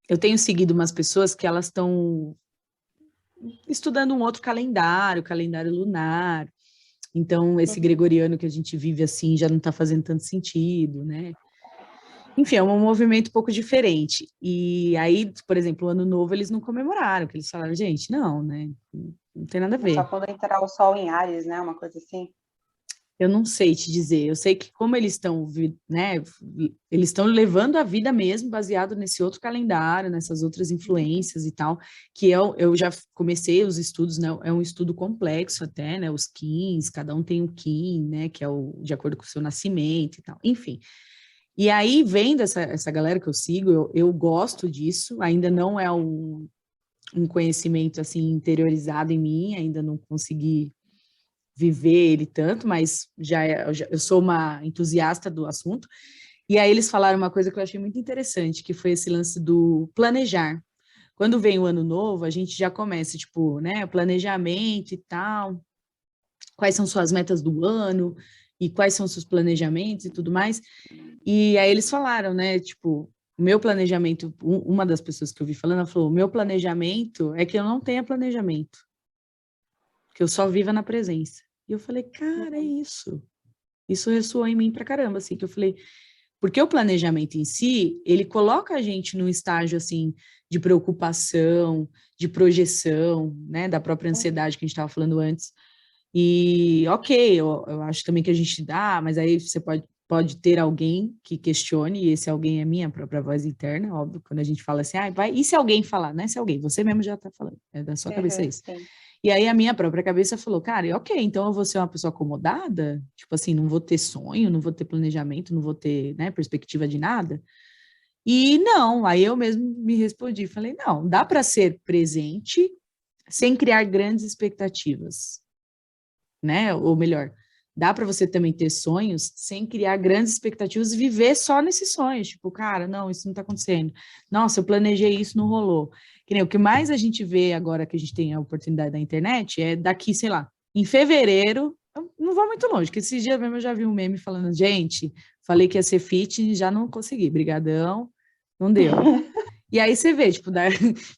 eu tenho seguido umas pessoas que elas estão estudando um outro calendário lunar. Então, esse gregoriano que a gente vive assim já não está fazendo tanto sentido, né? Enfim, é um movimento um pouco diferente. E aí, por exemplo, o Ano Novo eles não comemoraram, que eles falaram, gente, não, né? Não tem nada a É só ver. quando entrar o sol em Áries, né? Uma coisa assim. Eu não sei te dizer. Eu sei que como eles estão, né, eles estão levando a vida mesmo baseado nesse outro calendário, nessas outras influências e tal, que eu já comecei os estudos, né? É um estudo complexo até, né? Os Kins, cada um tem um Kin, né? Que é o de acordo com o seu nascimento e tal. Enfim. E aí, vendo essa galera que eu sigo, eu gosto disso, ainda não é um conhecimento assim interiorizado em mim, ainda não consegui viver ele tanto, mas eu sou uma entusiasta do assunto. E aí eles falaram uma coisa que eu achei muito interessante, que foi esse lance do planejar. Quando vem o ano novo, a gente já começa, tipo, né, planejamento e tal, quais são suas metas do ano e quais são seus planejamentos e tudo mais. E aí eles falaram, né, tipo, o meu planejamento, uma das pessoas que eu vi falando, ela falou, o meu planejamento é que eu não tenha planejamento, que eu só viva na presença. E eu falei, cara, é isso. Isso ressoou em mim pra caramba, assim, que eu falei, porque o planejamento em si, ele coloca a gente num estágio, assim, de preocupação, de projeção, né, da própria ansiedade que a gente estava falando antes. E, ok, eu acho também que a gente dá, mas aí você pode ter alguém que questione, e esse alguém é minha própria voz interna, óbvio, quando a gente fala assim, vai, e se alguém falar, né, se alguém, você mesmo já está falando, é da sua cabeça isso. Sim. E aí a minha própria cabeça falou, cara, ok, então eu vou ser uma pessoa acomodada? Tipo assim, não vou ter sonho, não vou ter planejamento, não vou ter, né, perspectiva de nada? E não, aí eu mesmo me respondi, falei, não, dá para ser presente sem criar grandes expectativas, né? Ou melhor, dá para você também ter sonhos sem criar grandes expectativas e viver só nesses sonhos. Tipo, cara, não, isso não está acontecendo. Nossa, eu planejei isso, não rolou. Que nem o que mais a gente vê agora que a gente tem a oportunidade da internet é daqui, sei lá, em fevereiro, eu não vou muito longe, que esses dias mesmo eu já vi um meme falando, gente, falei que ia ser fit, já não consegui, brigadão, não deu. E aí você vê, tipo,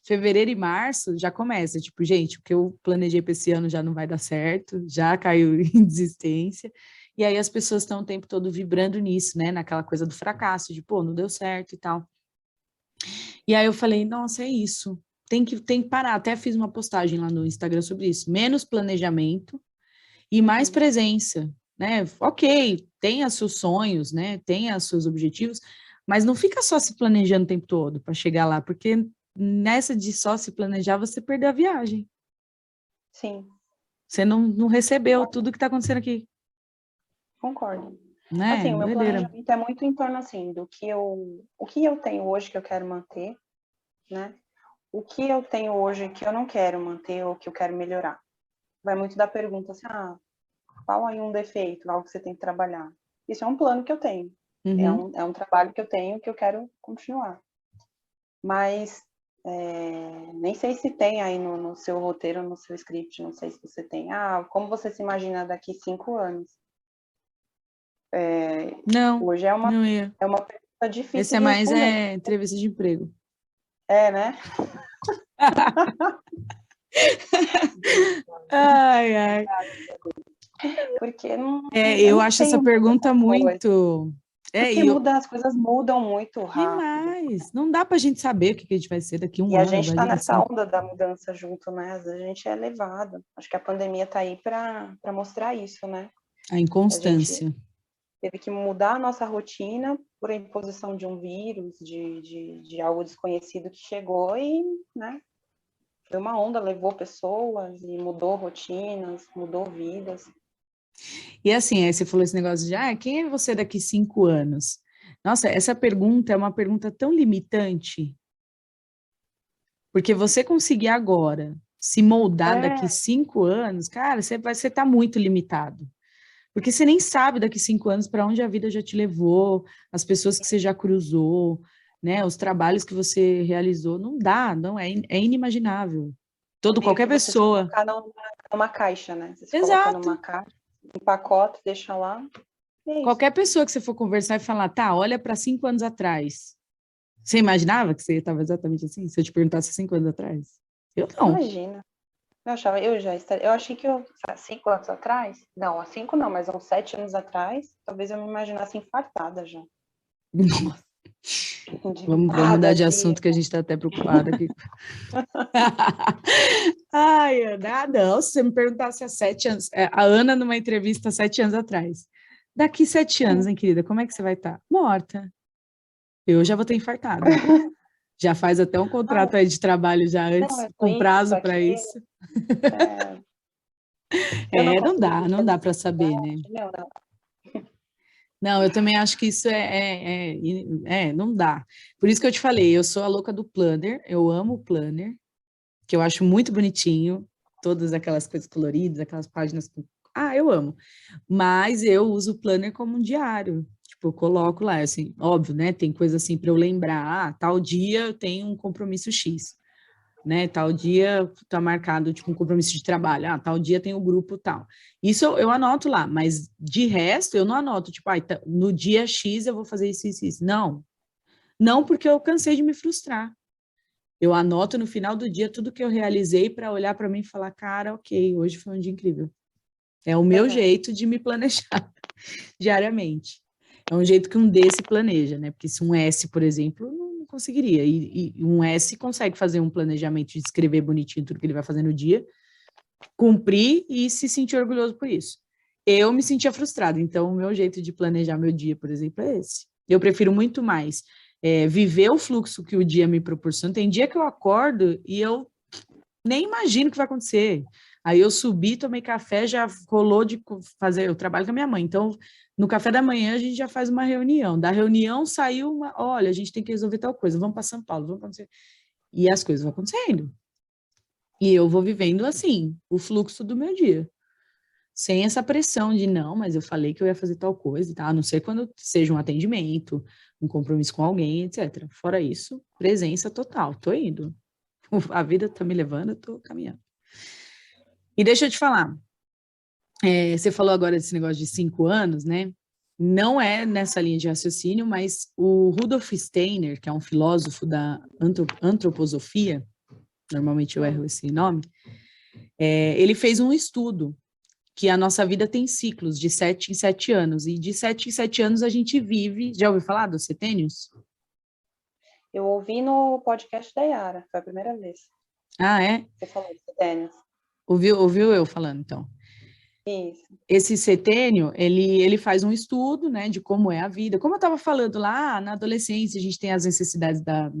fevereiro e março já começa, tipo, gente, o que eu planejei para esse ano já não vai dar certo, já caiu em desistência. E aí as pessoas estão o tempo todo vibrando nisso, né? Naquela coisa do fracasso, de, pô, não deu certo e tal. E aí eu falei, nossa, é isso. Tem que parar. Até fiz uma postagem lá no Instagram sobre isso. Menos planejamento e mais presença, né? Ok, tenha seus sonhos, né? Tenha seus objetivos, mas não fica só se planejando o tempo todo para chegar lá, porque nessa de só se planejar, você perdeu a viagem. Sim. Você não recebeu tudo que está acontecendo aqui, Concordo. né? Assim, o meu Doideira. planejamento é muito em torno, assim, o que eu tenho hoje que eu quero manter, né? O que eu tenho hoje que eu não quero manter ou que eu quero melhorar. Vai muito da pergunta assim, qual aí um defeito, algo que você tem que trabalhar? Isso é um plano que eu tenho. Uhum. É um trabalho que eu tenho que eu quero continuar. Mas nem sei se tem aí no seu roteiro, no seu script, não sei se você tem. Como você se imagina daqui 5 anos? Não, Hoje não ia. é uma pergunta Esse difícil é de mais responder. entrevista de emprego. Né? Ai, ai. Porque eu Eu não acho essa tenho muita pergunta coisa. muito. Porque as coisas mudam muito rápido. Demais. Não dá para a gente saber o que a gente vai ser daqui E um a ano, gente está imagina nessa cinco. onda da mudança junto, né? Às vezes a gente é levado. Acho que a pandemia está aí para mostrar isso, né? A A gente inconstância. teve que mudar a nossa rotina por imposição de um vírus, de algo desconhecido que chegou e, né? Foi uma onda, levou pessoas e mudou rotinas, mudou vidas. E assim, aí você falou esse negócio de, quem é você daqui 5 anos? Nossa, essa pergunta é uma pergunta tão limitante, porque você conseguir agora se moldar daqui É, 5 anos, cara, você tá muito limitado. Porque você nem sabe daqui 5 anos para onde a vida já te levou, as pessoas que você já cruzou, né? Os trabalhos que você realizou. Não dá, não, é inimaginável. meio Qualquer que você se pessoa. colocar numa caixa, né? Você se coloca Exato. numa caixa, empacota, deixa lá, e é isso. Qualquer pessoa que você for conversar e falar, tá, olha para 5 anos atrás. Você imaginava que você estava exatamente assim? Se eu te perguntasse 5 anos atrás? Eu não. Imagina. Eu achei que há 5 anos atrás, não, há 5 não, mas há uns 7 anos atrás, talvez eu me imaginasse infartada já. Vamos mudar Nada de de. assunto que a gente está até preocupada aqui. Ai, Ana, não, se você me perguntasse há 7 anos, a Ana numa entrevista há 7 anos atrás. Daqui 7 anos, hein, querida, como é que você vai estar? Morta. Eu já vou ter infartado. Já faz até um Ah, contrato aí de trabalho já não, antes, é com isso, prazo para aquilo. isso. É, eu não Não consigo dá, não viver dá nessa para saber, né? cidade, não, não. Não, eu também acho que isso não dá. Por isso que eu te falei, eu sou a louca do planner, eu amo o planner, que eu acho muito bonitinho, todas aquelas coisas coloridas, aquelas páginas com... Ah, eu amo. Mas eu uso o planner como um diário. Tipo, eu coloco lá, assim, óbvio, né? Tem coisa assim para eu lembrar, tal dia eu tenho um compromisso X, né? Tal dia tá marcado, tipo, um compromisso de trabalho. Tal dia tem o grupo tal. Isso eu anoto lá, mas de resto eu não anoto, tipo, no dia X eu vou fazer isso, isso, isso. Não. Não, porque eu cansei de me frustrar. Eu anoto no final do dia tudo que eu realizei para olhar para mim e falar, cara, ok, hoje foi um dia incrível. É o meu Exato. jeito de me planejar diariamente. É um jeito que um D se planeja, né? Porque se um S, por exemplo, não conseguiria. E um S consegue fazer um planejamento de escrever bonitinho tudo que ele vai fazer no dia, cumprir e se sentir orgulhoso por isso. Eu me sentia frustrada, então o meu jeito de planejar meu dia, por exemplo, é esse. Eu prefiro muito mais viver o fluxo que o dia me proporciona. Tem dia que eu acordo e eu nem imagino o que vai acontecer. Aí eu subi, tomei café, já rolou de fazer, eu trabalho com a minha mãe, então no café da manhã a gente já faz uma reunião. Da reunião saiu olha, a gente tem que resolver tal coisa, vamos para São Paulo, vamos para... E as coisas vão acontecendo. E eu vou vivendo assim, o fluxo do meu dia. Sem essa pressão de não, mas eu falei que eu ia fazer tal coisa, tá? A não ser quando seja um atendimento, um compromisso com alguém, etc. Fora isso, presença total, tô indo. A vida tá me levando, eu tô caminhando. E deixa eu te falar, você falou agora desse negócio de 5 anos, né? Não é nessa linha de raciocínio, mas o Rudolf Steiner, que é um filósofo da antroposofia, normalmente eu erro Hum. esse nome, ele fez um estudo que a nossa vida tem ciclos de 7 em 7 anos, e de 7 em 7 anos a gente vive. Já ouviu falar dos setênios? Eu ouvi no podcast da Yara, foi a primeira vez Ah, é? que você falou de tênis. Ouviu eu falando, então. Isso. Esse setênio, ele faz um estudo, né, de como é a vida. Como eu estava falando lá, na adolescência, a gente tem as necessidades da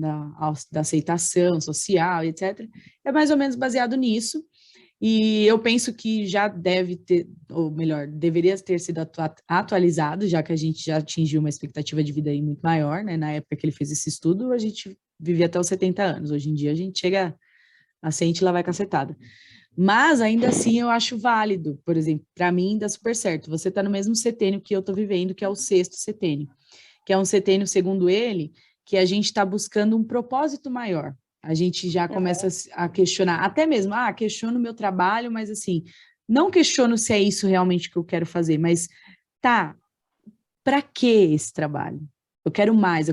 aceitação social, etc. É mais ou menos baseado nisso. E eu penso que já deve ter, ou melhor, deveria ter sido atualizado, já que a gente já atingiu uma expectativa de vida aí muito maior, né? Na época que ele fez esse estudo, a gente vivia até os 70 anos. Hoje em dia, a gente chega a 100 e lá vai cacetada. Mas ainda assim eu acho válido, por exemplo, para mim dá super certo. Você está no mesmo setênio que eu estou vivendo, que é o sexto setênio, que é um setênio, segundo ele, que a gente está buscando um propósito maior. A gente já começa Uhum. a questionar, até mesmo, questiono o meu trabalho, mas assim, não questiono se é isso realmente que eu quero fazer, mas tá, para que esse trabalho? Eu quero mais,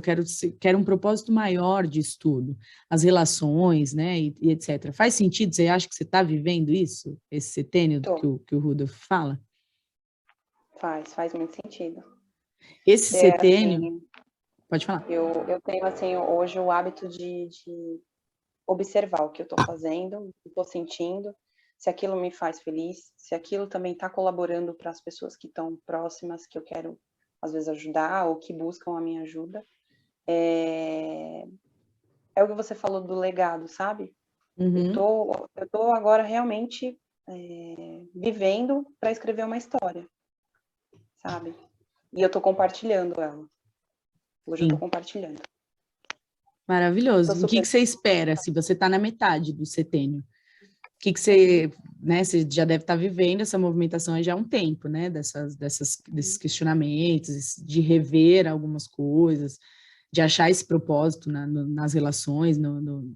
quero um propósito maior de estudo, as relações, né, e etc. Faz sentido? Você acha que você está vivendo isso, esse setênio Tô. que o Rudolf fala? Faz muito sentido. Esse setênio, Assim, pode falar. eu tenho, assim, hoje o hábito de observar o que eu estou fazendo, o que estou sentindo, se aquilo me faz feliz, se aquilo também está colaborando para as pessoas que estão próximas, que eu quero, às vezes, ajudar ou que buscam a minha ajuda. É o que você falou do legado, sabe? Uhum. Eu tô agora realmente vivendo para escrever uma história, sabe? E eu tô compartilhando ela. Hoje eu estou compartilhando. Maravilhoso. O que você espera se você está na metade do setênio? O que você, né, você já deve estar vivendo essa movimentação aí já há um tempo, né, desses questionamentos, de rever algumas coisas, de achar esse propósito nas relações,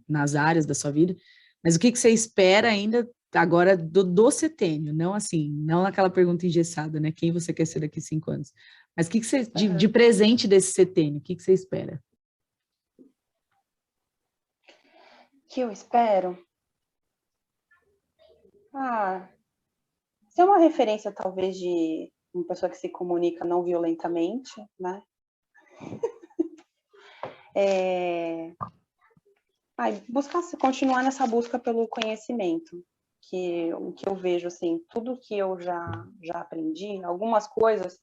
nas áreas da sua vida. Mas o que você espera ainda agora do setênio? Não assim, não aquela pergunta engessada, né, quem você quer ser daqui a 5 anos? Mas o que você, de presente desse setênio, o que você espera? Que eu espero? Ser uma referência, talvez, de uma pessoa que se comunica não violentamente, né? Continuar nessa busca pelo conhecimento, que o que eu vejo, assim, tudo que eu já aprendi, algumas coisas,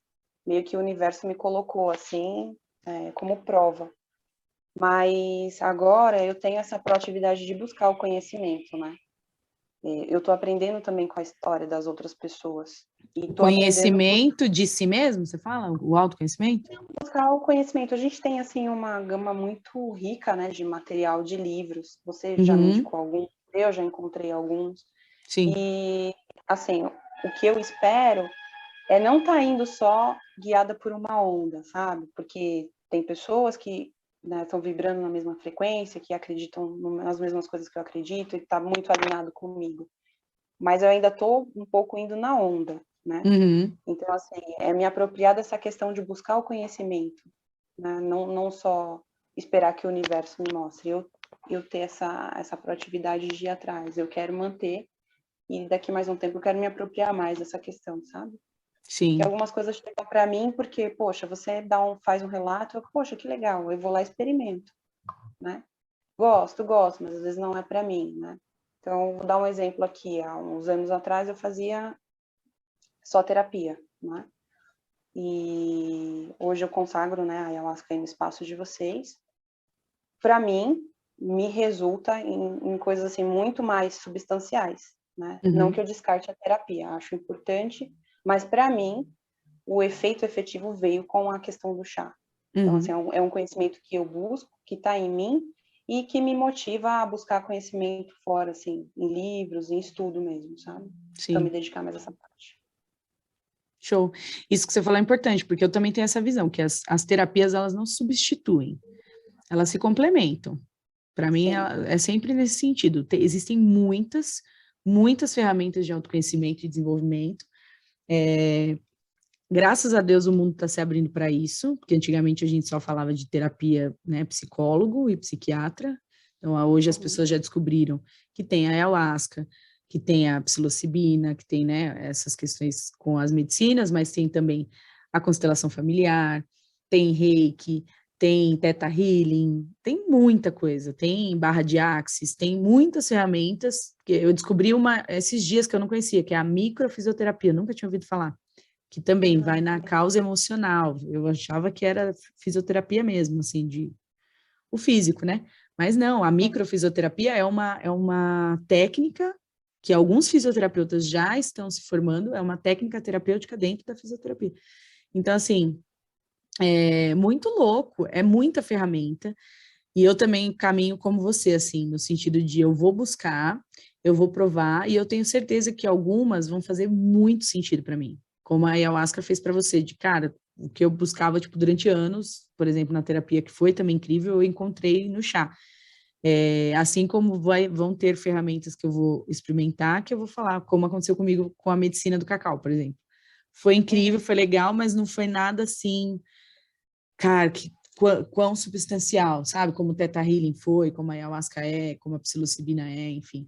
meio que o universo me colocou, assim, como prova. Mas agora eu tenho essa proatividade de buscar o conhecimento, né? Eu estou aprendendo também com a história das outras pessoas. O conhecimento de si mesmo, você fala? O autoconhecimento? Buscar o conhecimento. A gente tem, assim, uma gama muito rica, né, de material, de livros. Você já me indicou alguns, eu já encontrei alguns. Sim. E, assim, o que eu espero é não estar indo só guiada por uma onda, sabe? Porque tem pessoas que, né, estão vibrando na mesma frequência, que acreditam nas mesmas coisas que eu acredito e está muito alinhado comigo. Mas eu ainda estou um pouco indo na onda, né? Então, assim, é me apropriar dessa questão de buscar o conhecimento, né? Não só esperar que o universo me mostre. Eu ter essa proatividade de ir atrás. Eu quero manter e daqui mais um tempo eu quero me apropriar mais dessa questão, sabe? Sim. Que algumas coisas chegam para mim porque, poxa, você faz um relato, poxa, que legal, eu vou lá e experimento, né? Gosto, mas às vezes não é para mim, né? Então, vou dar um exemplo aqui. Há uns anos atrás eu fazia só terapia, né? E hoje eu consagro, né, a ayahuasca no espaço de vocês. Para mim, me resulta em coisas assim muito mais substanciais, né? Não que eu descarte a terapia, acho importante, mas para mim o efeito efetivo veio com a questão do chá. Então, assim, é um conhecimento que eu busco, que está em mim e que me motiva a buscar conhecimento fora, assim, em livros, em estudo mesmo, sabe? Sim. Então, me dedicar mais a essa parte. Show. Isso que você falou é importante, porque eu também tenho essa visão, que as terapias, elas não substituem, elas se complementam. Para mim, é sempre nesse sentido. Existem muitas ferramentas de autoconhecimento e desenvolvimento. Graças a Deus, o mundo está se abrindo para isso, porque antigamente a gente só falava de terapia, né, psicólogo e psiquiatra. Então, hoje as pessoas já descobriram que tem a ayahuasca, que tem a psilocibina, que tem, né, essas questões com as medicinas, mas tem também a constelação familiar, tem reiki, tem theta healing, tem muita coisa, tem barra de axis, tem muitas ferramentas, que eu descobri esses dias que eu não conhecia, que é a microfisioterapia, nunca tinha ouvido falar, que também vai na causa emocional. Eu achava que era fisioterapia mesmo, assim, o físico, né? Mas não, a microfisioterapia é uma técnica que alguns fisioterapeutas já estão se formando, é uma técnica terapêutica dentro da fisioterapia. Então, assim, é muito louco, é muita ferramenta, e eu também caminho como você, assim, no sentido de eu vou buscar, eu vou provar, e eu tenho certeza que algumas vão fazer muito sentido para mim, como a ayahuasca fez para você, de cara, o que eu buscava, tipo, durante anos, por exemplo, na terapia, que foi também incrível, eu encontrei no chá. Assim como vão ter ferramentas que eu vou experimentar, que eu vou falar, como aconteceu comigo com a medicina do cacau, por exemplo. Foi incrível, foi legal, mas não foi nada assim, cara, quão substancial, sabe? Como o Theta Healing foi, como a ayahuasca é, como a psilocibina é, enfim.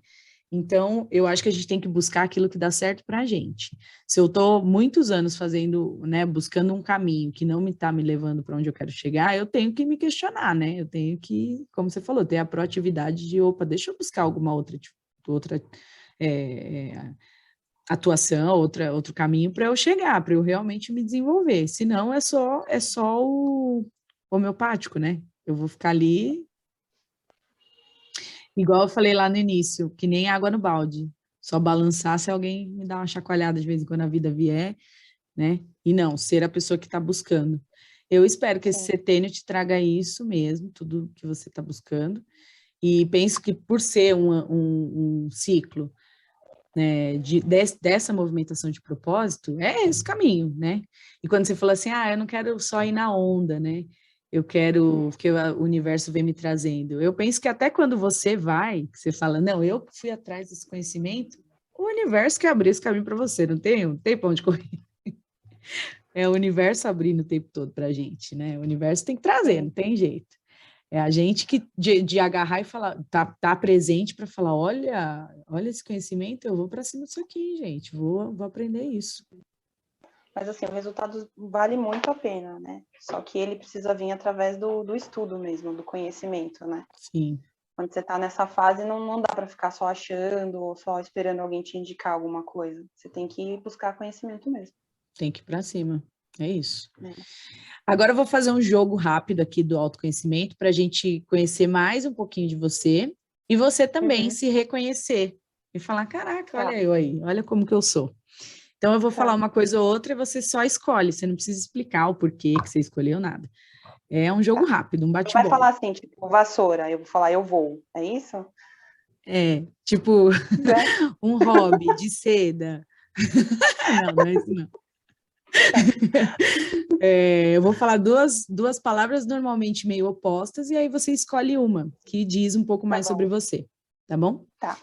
Então, eu acho que a gente tem que buscar aquilo que dá certo para a gente. Se eu estou muitos anos fazendo, né, buscando um caminho que não está me levando para onde eu quero chegar, eu tenho que me questionar, né? Eu tenho que, como você falou, ter a proatividade de, opa, deixa eu buscar alguma outra atuação, outro caminho para eu chegar, para eu realmente me desenvolver. Senão é só o homeopático, né? Eu vou ficar ali, igual eu falei lá no início, que nem água no balde. Só balançar se alguém me dá uma chacoalhada de vez em quando a vida vier, né? E não, ser a pessoa que está buscando. Eu espero que esse Sim. setênio te traga isso mesmo, tudo que você está buscando, e penso que por ser um ciclo, né, dessa movimentação de propósito, é esse o caminho, né? E quando você fala assim, eu não quero só ir na onda, né? Eu quero que o universo vem me trazendo. Eu penso que até quando você vai, que você fala, não, eu fui atrás desse conhecimento, o universo que abriu esse caminho para você, não tem para onde correr. É o universo abrindo o tempo todo para a gente, né? O universo tem que trazer, não tem jeito. É a gente que de agarrar e falar, tá presente para falar, olha esse conhecimento, eu vou para cima disso aqui, gente, vou aprender isso. Mas assim, o resultado vale muito a pena, né? Só que ele precisa vir através do estudo mesmo, do conhecimento, né? Sim. Quando você está nessa fase, não dá para ficar só achando ou só esperando alguém te indicar alguma coisa. Você tem que buscar conhecimento mesmo. Tem que ir para cima. É isso. É. Agora eu vou fazer um jogo rápido aqui do autoconhecimento para a gente conhecer mais um pouquinho de você e você também se reconhecer e falar, caraca, Tá. olha eu aí, olha como que eu sou. Então eu vou falar Tá. uma coisa ou outra e você só escolhe, você não precisa explicar o porquê que você escolheu nada. É um jogo rápido, um Você vai bate-bola. falar assim, tipo, vassoura, eu vou falar eu vou. É isso? É, tipo, É. um hobby de seda. Não é isso não. Eu vou falar duas palavras normalmente meio opostas, e aí você escolhe uma, que diz um pouco Tá mais sobre bom. você, tá bom? Tá.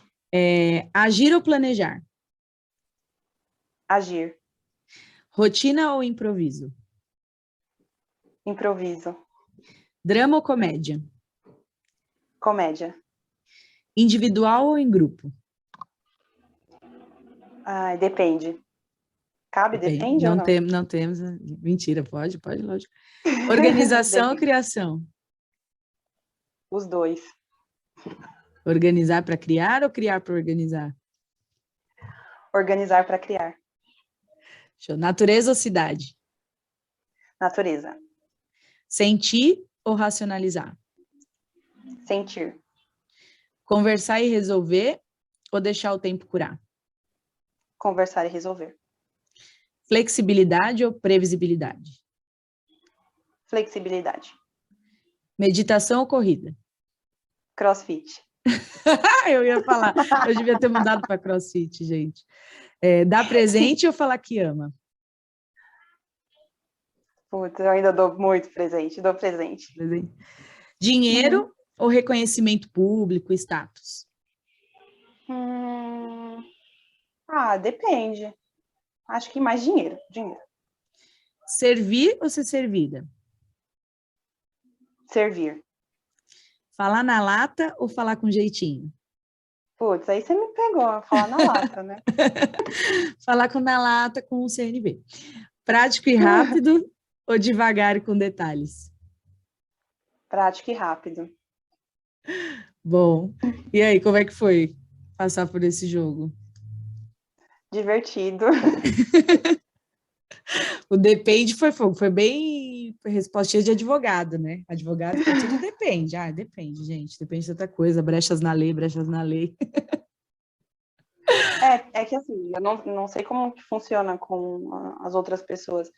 Agir ou planejar? Agir. Rotina ou improviso? Improviso. Drama ou comédia? Comédia. Individual ou em grupo? Depende. Cabe, Bem, depende ou não? não temos. Mentira, pode, lógico. Organização ou Depende. criação? Os dois. Organizar para criar ou criar para organizar? Organizar para criar. Show. Natureza ou cidade? Natureza. Sentir ou racionalizar? Sentir. Conversar e resolver ou deixar o tempo curar? Conversar e resolver. Flexibilidade ou previsibilidade? Flexibilidade. Meditação ou corrida? CrossFit. Eu ia falar, eu devia ter mudado para CrossFit, gente. Dar presente ou falar que ama? Putz, eu ainda dou muito presente, dou presente. Dinheiro ou reconhecimento público, status? Depende. Acho que mais dinheiro. Dinheiro. Servir ou ser servida? Servir. Falar na lata ou falar com jeitinho? Putz, aí você me pegou, falar na lata, né? Falar com na lata com o CNV. Prático e rápido ou devagar e com detalhes? Prático e rápido. Bom, e aí, como é que foi passar por esse jogo? Divertido. O depende foi bem respostinha de advogado, né? Advogado que tudo depende. Depende, gente. Depende de outra coisa. Brechas na lei, brechas na lei. É que assim, eu não sei como que funciona com as outras pessoas,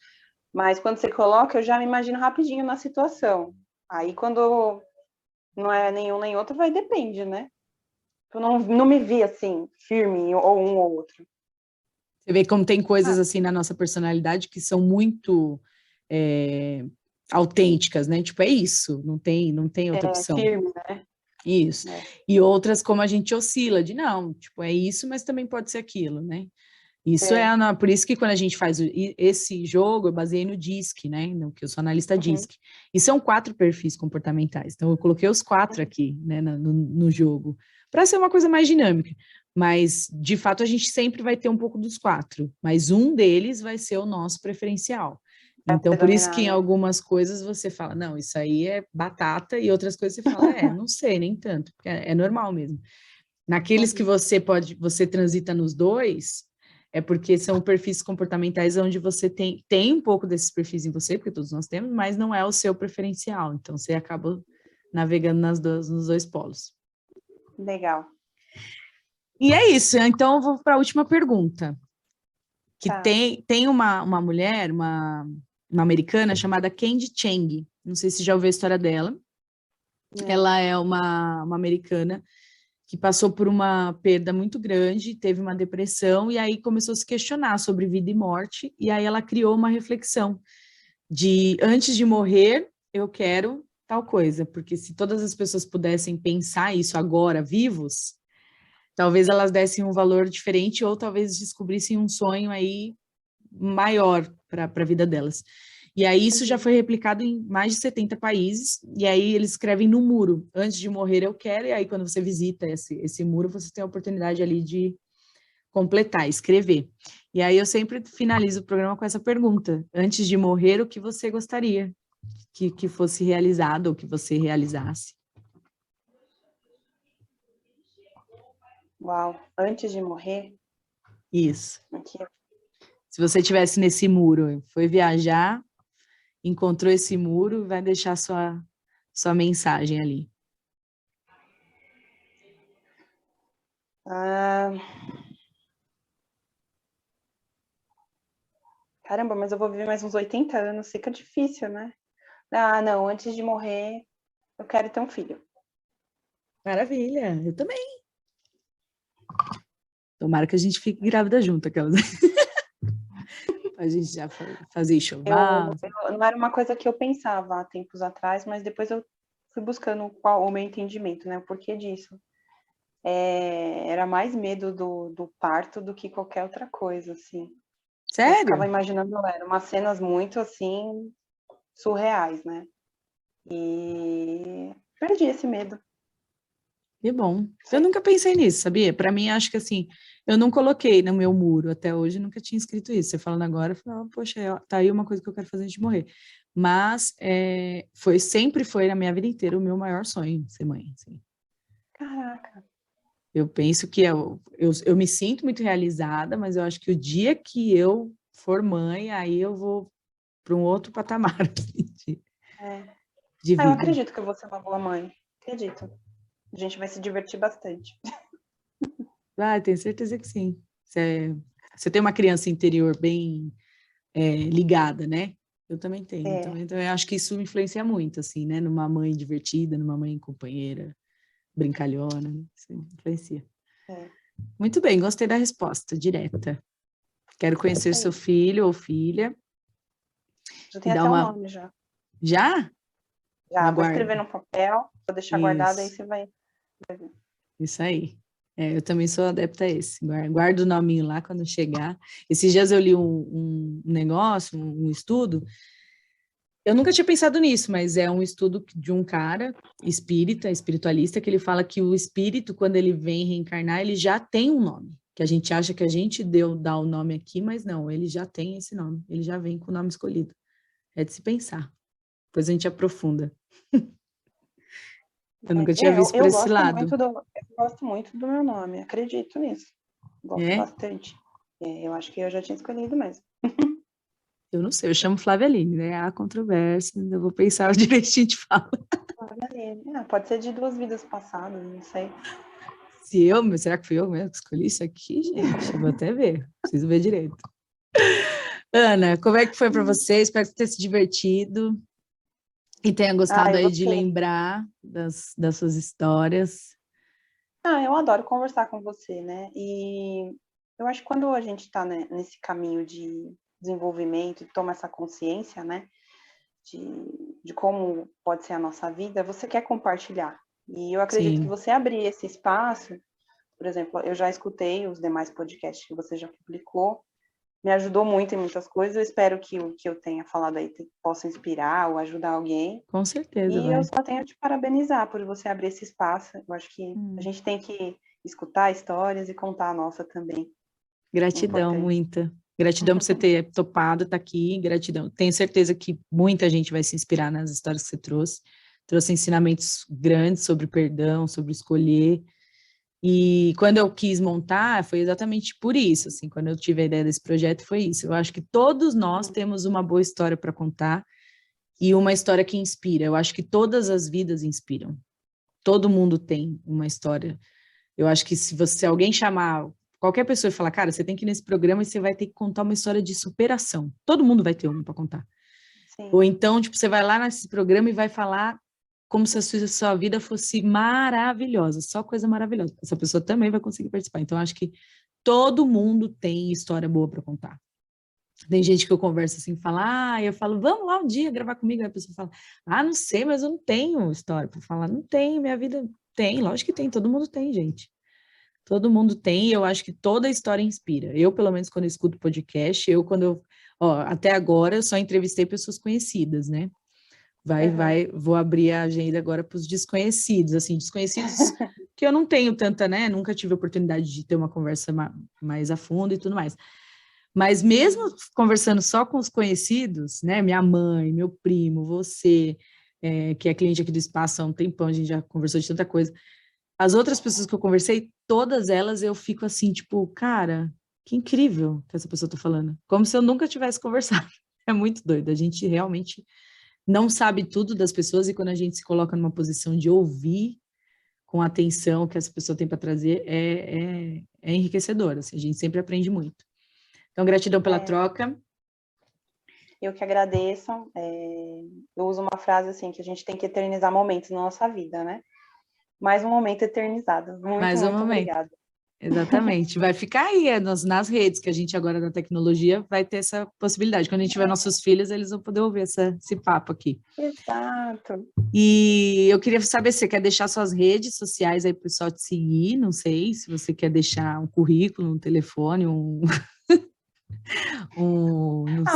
mas quando você coloca, eu já me imagino rapidinho na situação. Aí quando não é nenhum nem outro, vai depende, né? Eu não me vi assim, firme, ou um ou outro. Você vê como tem coisas assim na nossa personalidade que são muito autênticas, né? Tipo, é isso, não tem outra opção. Firme, né? Isso. E outras como a gente oscila, de não, tipo, é isso, mas também pode ser aquilo, né? Isso por isso que quando a gente faz esse jogo, eu baseei no DISC, né? No que eu sou analista DISC. E são 4 perfis comportamentais. Então, eu coloquei os 4 aqui, né, no jogo, para ser uma coisa mais dinâmica. Mas, de fato, a gente sempre vai ter um pouco dos 4, mas um deles vai ser o nosso preferencial. Então, por isso que em algumas coisas você fala, não, isso aí é batata, e outras coisas você fala, não sei, nem tanto, porque é normal mesmo. Naqueles que você transita nos dois, é porque são perfis comportamentais onde você tem um pouco desses perfis em você, porque todos nós temos, mas não é o seu preferencial. Então, você acaba navegando nos dois polos. Legal. E é isso. Então, eu vou para a última pergunta. Que Tá. tem uma mulher, uma uma americana chamada Candy Chang. Não sei se já ouviu a história dela. É. Ela é uma americana que passou por uma perda muito grande, teve uma depressão, e aí começou a se questionar sobre vida e morte, e aí ela criou uma reflexão de, antes de morrer, eu quero tal coisa, porque se todas as pessoas pudessem pensar isso agora, vivos, talvez elas dessem um valor diferente, ou talvez descobrissem um sonho aí maior para a vida delas. E aí isso já foi replicado em mais de 70 países, e aí eles escrevem no muro, antes de morrer eu quero, e aí quando você visita esse muro, você tem a oportunidade ali de completar, escrever. E aí eu sempre finalizo o programa com essa pergunta, antes de morrer, o que você gostaria que fosse realizado, ou que você realizasse? Uau, antes de morrer, Isso. aqui, Se você estivesse nesse muro, foi viajar, encontrou esse muro, vai deixar sua mensagem ali. Caramba, mas eu vou viver mais uns 80 anos, fica difícil, né? Ah, não, antes de morrer, eu quero ter um filho. Maravilha, eu também. Tomara que a gente fique grávida junto, aquelas. A gente já fazer enxoval. Não era uma coisa que eu pensava há tempos atrás, mas depois eu fui buscando qual o meu entendimento, né? O porquê disso. Era mais medo do parto do que qualquer outra coisa, assim. Eu ficava Sério? imaginando, eram umas cenas muito, assim, surreais, né? E perdi esse medo. Que bom. Eu nunca pensei nisso, sabia? Para mim, acho que assim, eu não coloquei no meu muro até hoje, nunca tinha escrito isso. Você falando agora, eu falei, poxa, tá aí uma coisa que eu quero fazer antes de morrer. Mas sempre foi na minha vida inteira o meu maior sonho, ser mãe. Assim. Caraca. Eu penso que eu me sinto muito realizada, mas eu acho que o dia que eu for mãe, aí eu vou para um outro patamar assim, de Eu vida. acredito que eu vou ser uma boa mãe. Acredito. A gente vai se divertir bastante. Ah, tenho certeza que sim. Você tem uma criança interior bem ligada, né? Eu também tenho. Então eu acho que isso influencia muito, assim, né? Numa mãe divertida, numa mãe companheira, brincalhona, né? Isso influencia. Muito bem, gostei da resposta, direta. Quero conhecer seu filho ou filha. Já E tem dar até um uma... nome já. Já? Já, vou escrever Aguardo. no papel, vou deixar guardado, aí Isso, você vai. isso aí. Eu também sou adepta a esse. Guardo o nominho lá quando chegar. Esses dias eu li um negócio, um estudo. Eu nunca tinha pensado nisso, mas é um estudo de um cara espiritualista, que ele fala que o espírito, quando ele vem reencarnar, ele já tem um nome. Que a gente acha que a gente dá o nome aqui, mas não, ele já tem esse nome. Ele já vem com o nome escolhido. É de se pensar. Depois a gente aprofunda. Eu nunca tinha visto por esse lado. Eu gosto muito do meu nome, acredito nisso. Gosto bastante. Eu acho que eu já tinha escolhido mesmo. Eu não sei, eu chamo Flávia Aline, né? Há controvérsia, eu vou pensar direitinho de fala. Flávia Aline. Pode ser de 2 vidas passadas, não sei. Será que fui eu mesmo que escolhi isso aqui, gente? Eu vou até ver, preciso ver direito. Ana, como é que foi para você? Espero que você tenha se divertido e tenha gostado Eu aí de gostei. lembrar das suas histórias. Eu adoro conversar com você, né? E eu acho que quando a gente está, né, nesse caminho de desenvolvimento e toma essa consciência, né, de como pode ser a nossa vida, você quer compartilhar. E eu acredito que Sim, você abrir esse espaço, por exemplo, eu já escutei os demais podcasts que você já publicou, me ajudou muito em muitas coisas, eu espero que o que eu tenha falado aí possa inspirar ou ajudar alguém. com certeza E eu vai. só tenho a te parabenizar por você abrir esse espaço. Eu acho que a gente tem que escutar histórias e contar a nossa também. É Gratidão, importante. muita. Gratidão por você ter topado estar aqui, gratidão. Tenho certeza que muita gente vai se inspirar nas histórias que você trouxe. Trouxe ensinamentos grandes sobre perdão, sobre escolher. E quando eu quis montar, foi exatamente por isso, assim, quando eu tive a ideia desse projeto, foi isso. Eu acho que todos nós temos uma boa história para contar e uma história que inspira. Eu acho que todas as vidas inspiram. Todo mundo tem uma história. Eu acho que se alguém chamar qualquer pessoa e falar, cara, você tem que ir nesse programa e você vai ter que contar uma história de superação. Todo mundo vai ter uma para contar. Ou então, tipo, você vai lá nesse programa e vai falar como se a sua vida fosse maravilhosa, só coisa maravilhosa. Essa pessoa também vai conseguir participar. Então, acho que todo mundo tem história boa para contar. Tem gente que eu converso assim, fala, eu falo, vamos lá um dia gravar comigo. Aí a pessoa fala, não sei, mas eu não tenho história para falar. Não tem, minha vida tem, lógico que tem, todo mundo tem, gente. Todo mundo tem, e eu acho que toda história inspira. Eu, pelo menos, quando eu escuto podcast, até agora eu só entrevistei pessoas conhecidas, né? Vou abrir a agenda agora para os desconhecidos, assim, desconhecidos que eu não tenho tanta, né? Nunca tive a oportunidade de ter uma conversa mais a fundo e tudo mais. Mas mesmo conversando só com os conhecidos, né? Minha mãe, meu primo, você, que é cliente aqui do Espaço há um tempão, a gente já conversou de tanta coisa. As outras pessoas que eu conversei, todas elas eu fico assim, tipo, cara, que incrível que essa pessoa tá falando. Como se eu nunca tivesse conversado. É muito doido. A gente realmente não sabe tudo das pessoas e quando a gente se coloca numa posição de ouvir com a atenção que essa pessoa tem para trazer, é enriquecedor. Assim, a gente sempre aprende muito. Então, gratidão pela troca. Eu que agradeço. Eu uso uma frase assim, que a gente tem que eternizar momentos na nossa vida, né? Mais um momento eternizado. Muito obrigada. Exatamente. Vai ficar aí nas redes, que a gente agora na tecnologia vai ter essa possibilidade. Quando a gente tiver nossos filhos, eles vão poder ouvir esse papo aqui. Exato. E eu queria saber se você quer deixar suas redes sociais aí para o pessoal te seguir, não sei, se você quer deixar um currículo, um telefone, não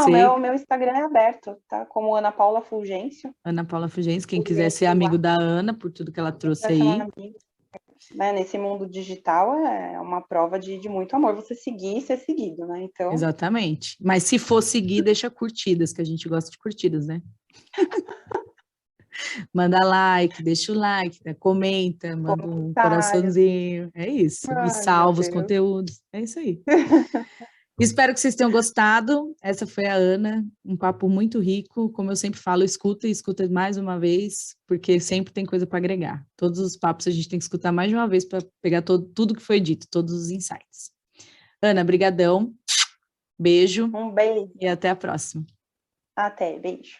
sei. O meu Instagram é aberto, tá? Como Ana Paula Fulgêncio. Ana Paula Fulgêncio, quem quiser ser amigo da Ana, por tudo que ela trouxe aí. Né? Nesse mundo digital é uma prova de muito amor você seguir e ser seguido, né? Então... Exatamente. Mas se for seguir, deixa curtidas, que a gente gosta de curtidas, né? Manda like, deixa o like, né? Comenta, manda um coraçãozinho. É isso. E salva os conteúdos. É isso aí. Espero que vocês tenham gostado. Essa foi a Ana, um papo muito rico. Como eu sempre falo, escuta mais uma vez, porque sempre tem coisa para agregar. Todos os papos a gente tem que escutar mais de uma vez para pegar tudo que foi dito, todos os insights. Ana, brigadão. Beijo. Um beijo. E até a próxima. Até, beijo.